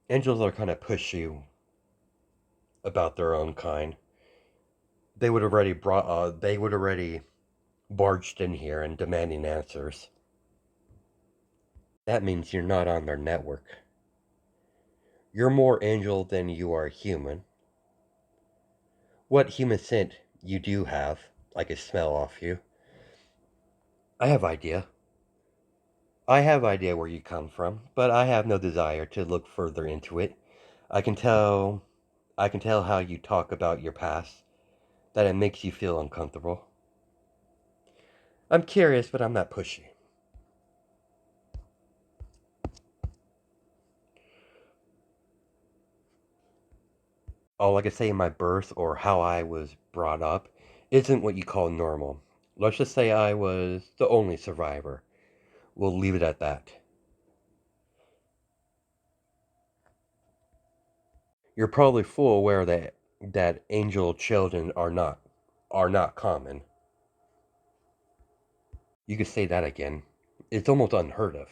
Angels are kind of pushy about their own kind. They would already barged in here and demanding answers. That means you're not on their network. You're more angel than you are human. What human scent you do have, I can smell off you. I have idea. I have idea where you come from, but I have no desire to look further into it. I can tell I can tell how you talk about your past, that it makes you feel uncomfortable. I'm curious, but I'm not pushy. All I can say in my birth or how I was brought up isn't what you call normal. Let's just say I was the only survivor. We'll leave it at that. You're probably full aware that angel children are not common. You could say that again. It's almost unheard of.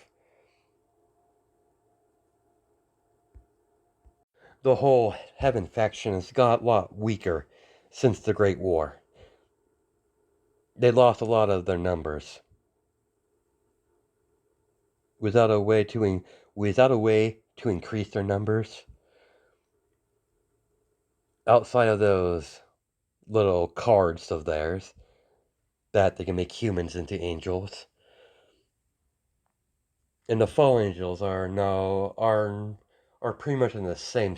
The whole heaven faction has got a lot weaker since the Great War. They lost a lot of their numbers. Without a way to without a way to increase their numbers, outside of those little cards of theirs that they can make humans into angels, and the fallen angels are pretty much in the same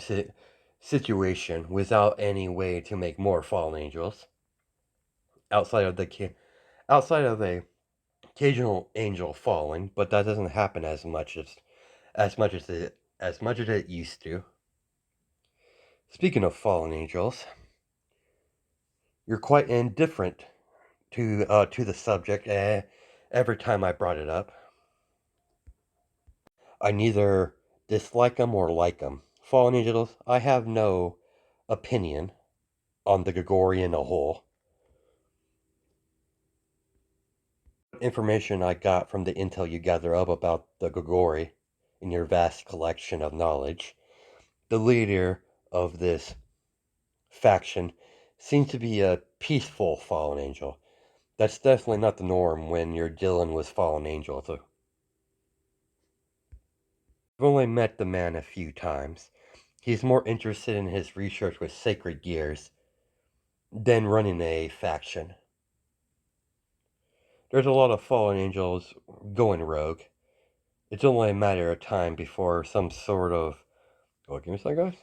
situation without any way to make more fallen angels outside of outside of a occasional angel falling, but that doesn't happen as much as it used to. Speaking of fallen angels, you're quite indifferent to the subject every time I brought it up. I neither dislike them or like them. Fallen angels, I have no opinion on the Gregorian a whole. Information I got from the intel you gather up about the Grigori in your vast collection of knowledge, the leader of this faction seems to be a peaceful fallen angel. That's definitely not the norm when you're dealing with fallen angels. I've only met the man a few times. He's more interested in his research with sacred gears than running a faction. There's a lot of fallen angels going rogue. It's only a matter of time before some sort of. Oh, give me a second, guys.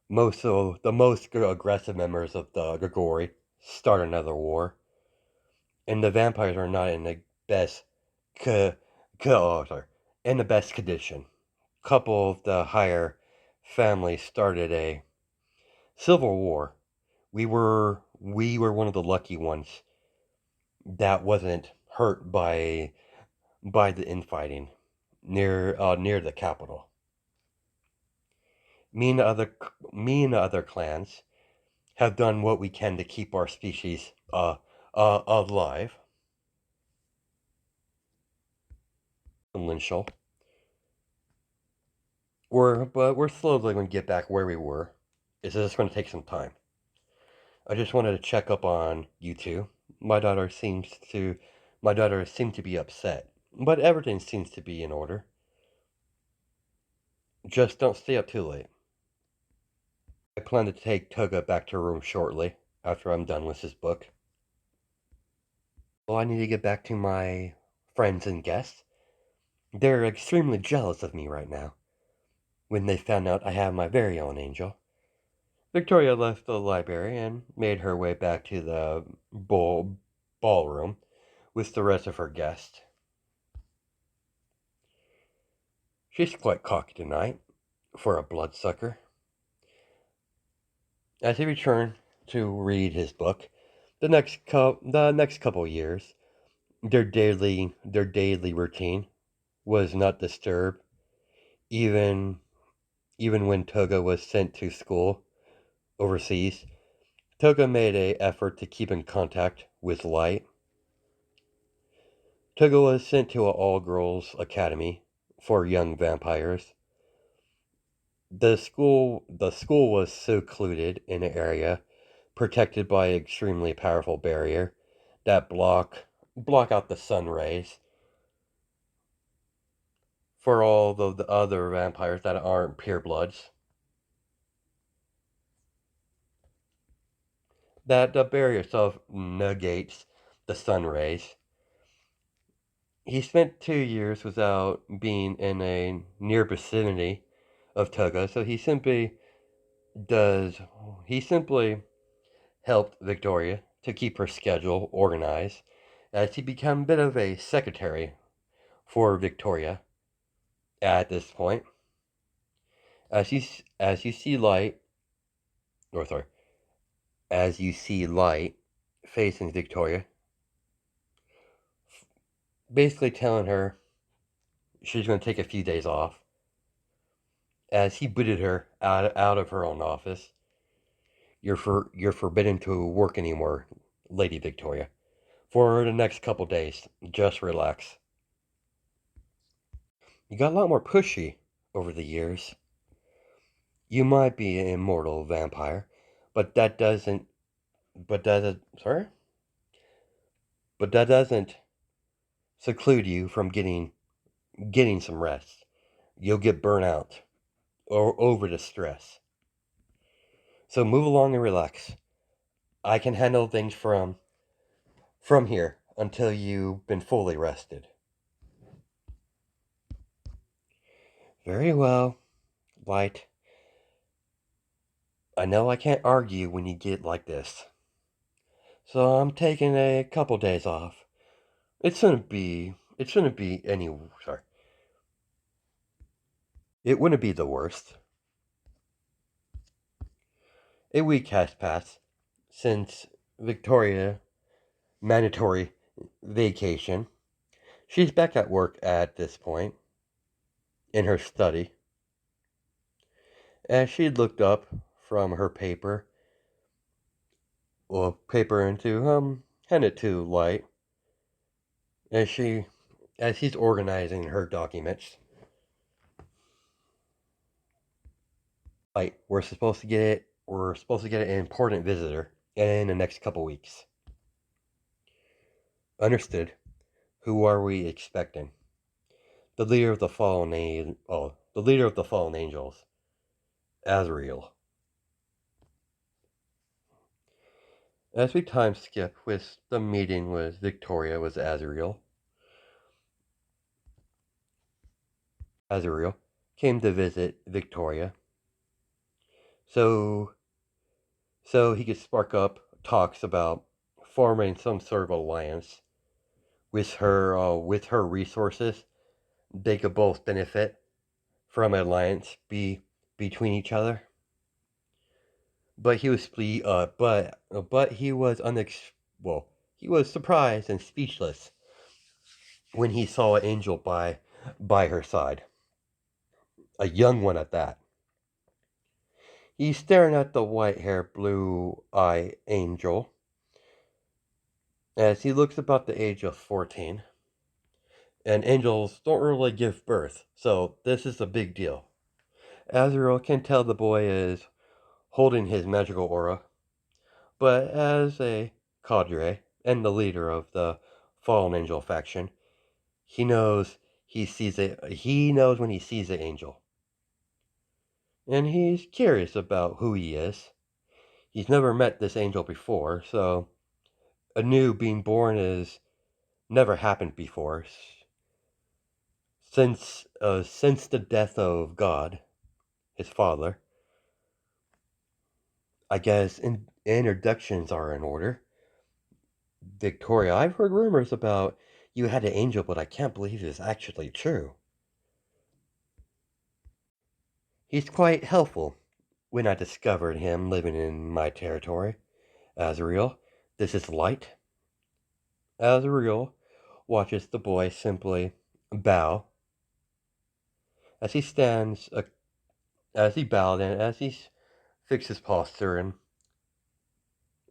The most aggressive members of the Grigori start another war, and the vampires are not in the best co- sorry, in the best condition. A couple of the higher families started a civil war. We were one of the lucky ones that wasn't hurt by the infighting near the capital. Me and the other me and the other clans have done what we can to keep our species alive. Lynchel. We're slowly going to get back where we were. It's just going to take some time. I just wanted to check up on you two. My daughter seems to my daughter seemed to be upset, but everything seems to be in order. Just don't stay up too late. I plan to take Toga back to her room shortly after I'm done with this book. Well, I need to get back to my friends and guests. They're extremely jealous of me right now when they found out I have my very own angel. Victoria left the library and made her way back to the ballroom with the rest of her guests. She's quite cocky tonight for a bloodsucker. As he returned to read his book, the next couple years, their daily routine was not disturbed, even even when Toga was sent to school overseas. Toga made a effort to keep in contact with Light. Toga was sent to an all-girls academy for young vampires. The school was secluded in an area protected by an extremely powerful barrier that block out the sun rays for all the other vampires that aren't purebloods. That the barrier itself negates the sun rays. He spent 2 years without being in a near vicinity of Toga, so does he simply helped Victoria to keep her schedule organized as he became a bit of a secretary for Victoria at this point. As you see light, or sorry, as you see light facing Victoria, basically telling her she's going to take a few days off, as he booted her out of her own office. You're forbidden to work anymore, Lady Victoria. For the next couple days, just relax. You got a lot more pushy over the years. You might be an immortal vampire, but that doesn't. But that sorry. But that doesn't seclude you from getting some rest. You'll get burnt out or over the stress. So move along and relax. I can handle things from here until you've been fully rested. Very well, Light. I know I can't argue when you get like this. So I'm taking a couple days off. It shouldn't be any sorry. It wouldn't be the worst. A week has passed since Victoria mandatory vacation. She's back at work at this point in her study. As she looked up from her paper into hand it to Light as he's organizing her documents. Light, we're supposed to get an important visitor in the next couple weeks. Understood. Who are we expecting? The leader of the the leader of the fallen angels, Azrael. As we time skip with the meeting with Victoria with Azrael, Azrael came to visit Victoria, so he could spark up talks about forming some sort of alliance with her resources. They could both benefit from an alliance between each other. But he was but he was he was surprised and speechless when he saw an angel by her side, a young one at that. He's staring at the white-haired, blue-eye angel as he looks about the age of 14. And angels don't really give birth, so this is a big deal. Azrael can tell the boy is holding his magical aura, but as a cadre and the leader of the fallen angel faction, he knows when he sees the angel. and he's curious about who he is. He's never met this angel before, so anew being born is never happened before since the death of God, his father. I guess introductions are in order. Victoria, I've heard rumors about you had an angel, but I can't believe it's actually true. He's quite helpful when I discovered him living in my territory. Azrael, this is Light. Azrael watches the boy simply bow as he stands, as he bowed and as he fixes posture and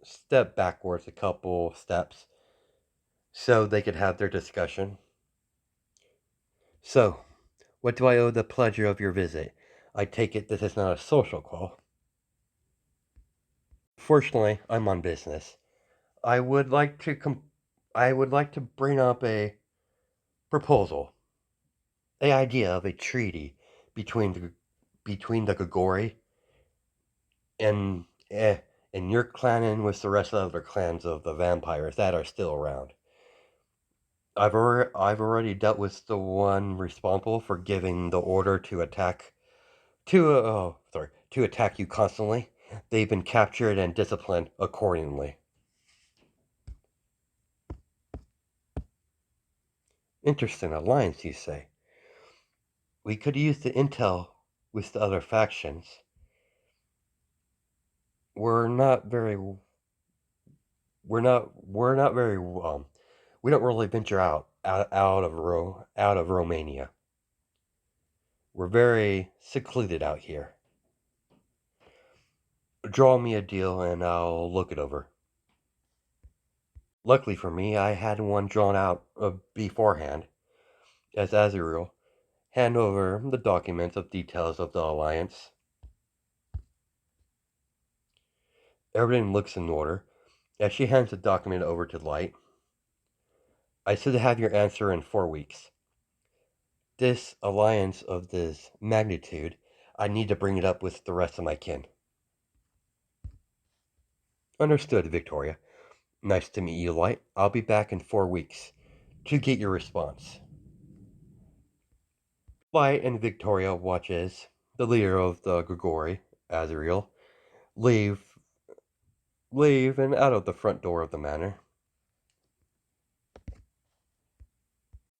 step backwards a couple steps so they could have their discussion. So, what do I owe the pleasure of your visit? I take it this is not a social call. Fortunately, I'm on business. I would like to I would like to bring up a proposal, a idea of a treaty between the Gogori and and your clan and with the rest of the other clans of the vampires that are still around. I've already dealt with the one responsible for giving the order to attack to attack you constantly. They've been captured and disciplined accordingly. Interesting alliance, you say. We could use the intel with the other factions. We're not very we're not very we don't really venture out of Romania. We're very secluded out here. Draw me a deal and I'll look it over. Luckily for me, I had one drawn out beforehand, as Azrael hand over the documents of details of the alliance. Everything looks in order. As she hands the document over to Light, I should have your answer in 4 weeks. This alliance of this magnitude, I need to bring it up with the rest of my kin. Understood, Victoria. Nice to meet you, Light. I'll be back in 4 weeks to get your response. Light and Victoria watches the leader of the Grigori, Azrael, leave and out of the front door of the manor.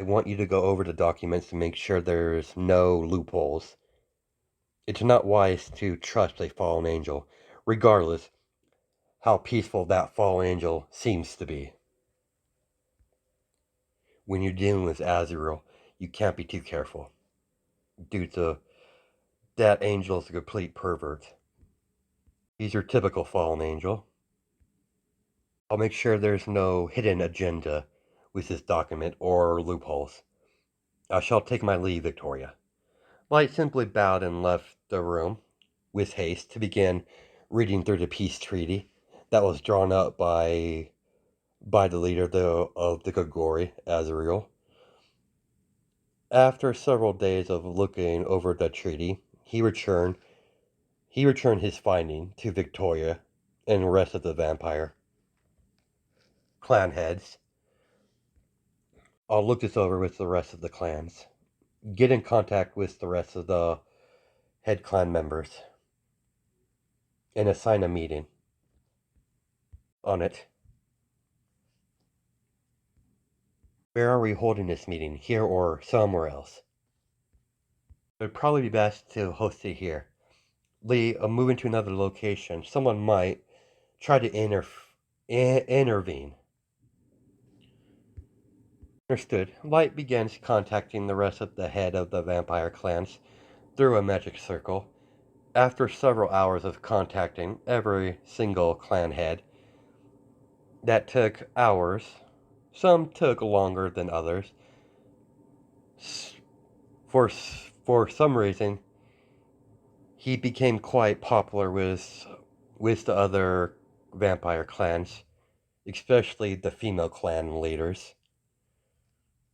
I want you to go over the documents to make sure there's no loopholes. It's not wise to trust a fallen angel, regardless how peaceful that fallen angel seems to be. When you're dealing with Azrael, you can't be too careful, due to that angel's a complete pervert. He's your typical fallen angel. I'll make sure there's no hidden agenda with this document or loopholes. I shall take my leave, Victoria. Light simply bowed and left the room with haste to begin reading through the peace treaty that was drawn up by the leader of the Gogori, Azrael. After several days of looking over the treaty, he returned his finding to Victoria and the rest of the vampire clan heads. I'll look this over with the rest of the clans. Get in contact with the rest of the head clan members and assign a meeting on it. Where are we holding this meeting? Here or somewhere else? It would probably be best to host it here. Lee, moving to another location, someone might try to intervene. Understood. Light begins contacting the rest of the head of the vampire clans through a magic circle. After several hours of contacting every single clan head, that took hours. Some took longer than others. For some reason, he became quite popular with the other vampire clans, especially the female clan leaders,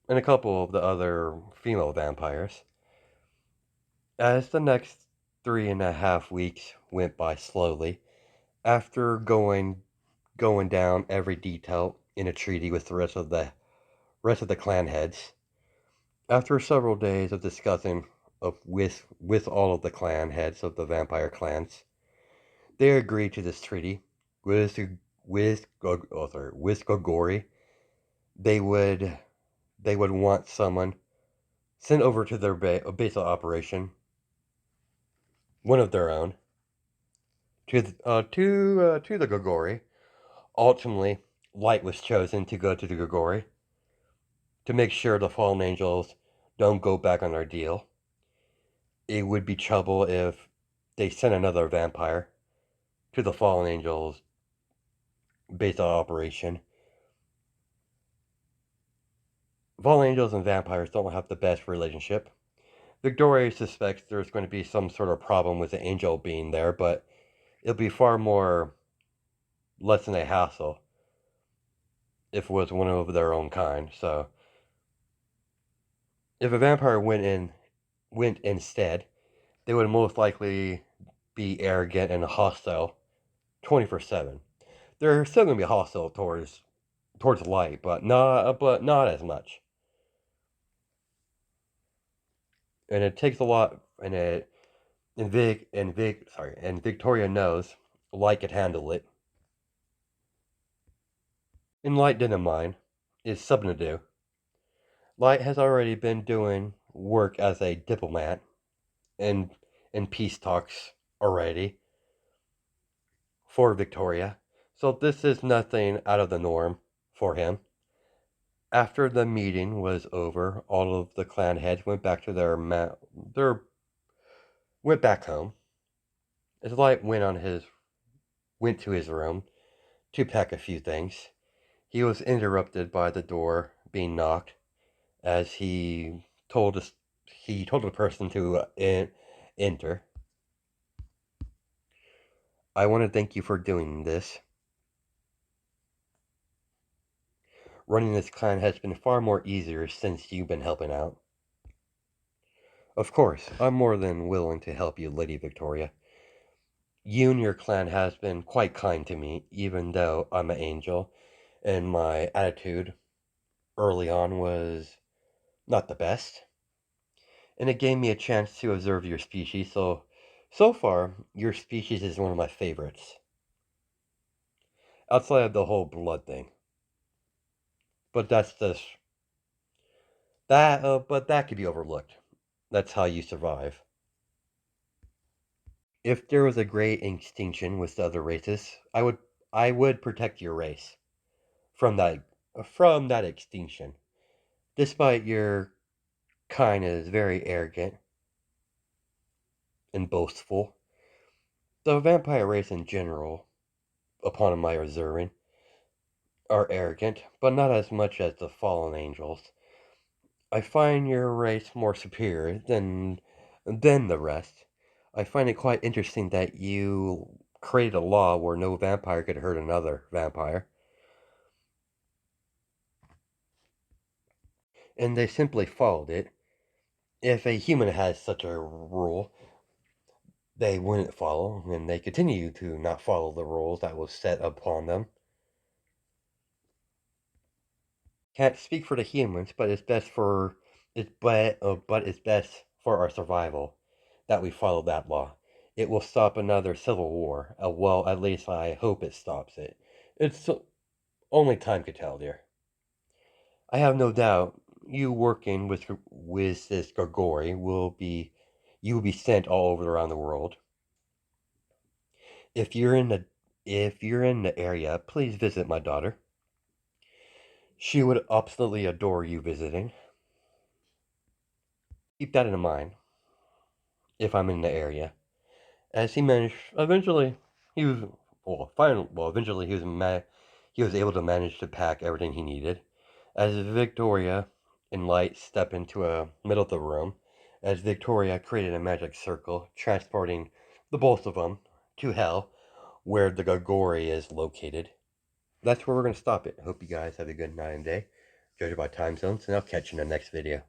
and a couple of the other female vampires. As the next 3.5 weeks went by slowly. After going down every detail in a treaty with the rest of the clan heads, after several days of discussing with all of the clan heads of the vampire clans, they agreed to this treaty with with Gogori. They would they would want someone sent over to their base of operation, one of their own, to the Gogori. Ultimately, Light was chosen to go to the Gogori to make sure the fallen angels don't go back on their deal. It would be trouble if they sent another vampire to the fallen angels base of operation. Fallen angels and vampires don't have the best relationship. Victoria suspects there's going to be some sort of problem with the angel being there, but it'll be far more less than a hassle if it was one of their own kind. So if a vampire went instead, they would most likely be arrogant and hostile 24/7. They're still gonna be hostile towards Light, but not as much. And it takes a lot, and Victoria knows Light could handle it. And Light didn't mind. It's something to do. Light has already been doing work as a diplomat in in peace talks already for Victoria, so this is nothing out of the norm for him. After the meeting was over, all of the clan heads went back to their went back home. As Light went to his room to pack a few things, he was interrupted by the door being knocked as he told the person to enter. I want to thank you for doing this. Running this clan has been far more easier since you've been helping out. Of course, I'm more than willing to help you, Lady Victoria. You and your clan has been quite kind to me, even though I'm an angel, and my attitude early on was not the best. And it gave me a chance to observe your species, so far, your species is one of my favorites. Outside of the whole blood thing. But that could be overlooked. That's how you survive. If there was a great extinction with the other races, I would protect your race from that extinction. Despite your kind is very arrogant and boastful, the vampire race in general, upon my observing, are arrogant, but not as much as the fallen angels. I find your race more superior than the rest. I find it quite interesting that you created a law where no vampire could hurt another vampire, and they simply followed it. If a human has such a rule, they wouldn't follow, and they continue to not follow the rules that was set upon them. Can't speak for the humans, but it's best for our survival that we follow that law. It will stop another civil war. Well, at least I hope it stops it. It's only time could tell, dear. I have no doubt you working with this Grigori will be sent all over around the world. If you're in the if you're in the area, please visit my daughter. She would absolutely adore you visiting. Keep that in mind if I'm in the area. As he managed, eventually, he was, eventually he was able to manage to pack everything he needed. As Victoria and Light step into a middle of the room, as Victoria created a magic circle, transporting the both of them to Hell, where the Gagori is located. That's where we're going to stop it. Hope you guys have a good night and day. Judged by time zones, and I'll catch you in the next video.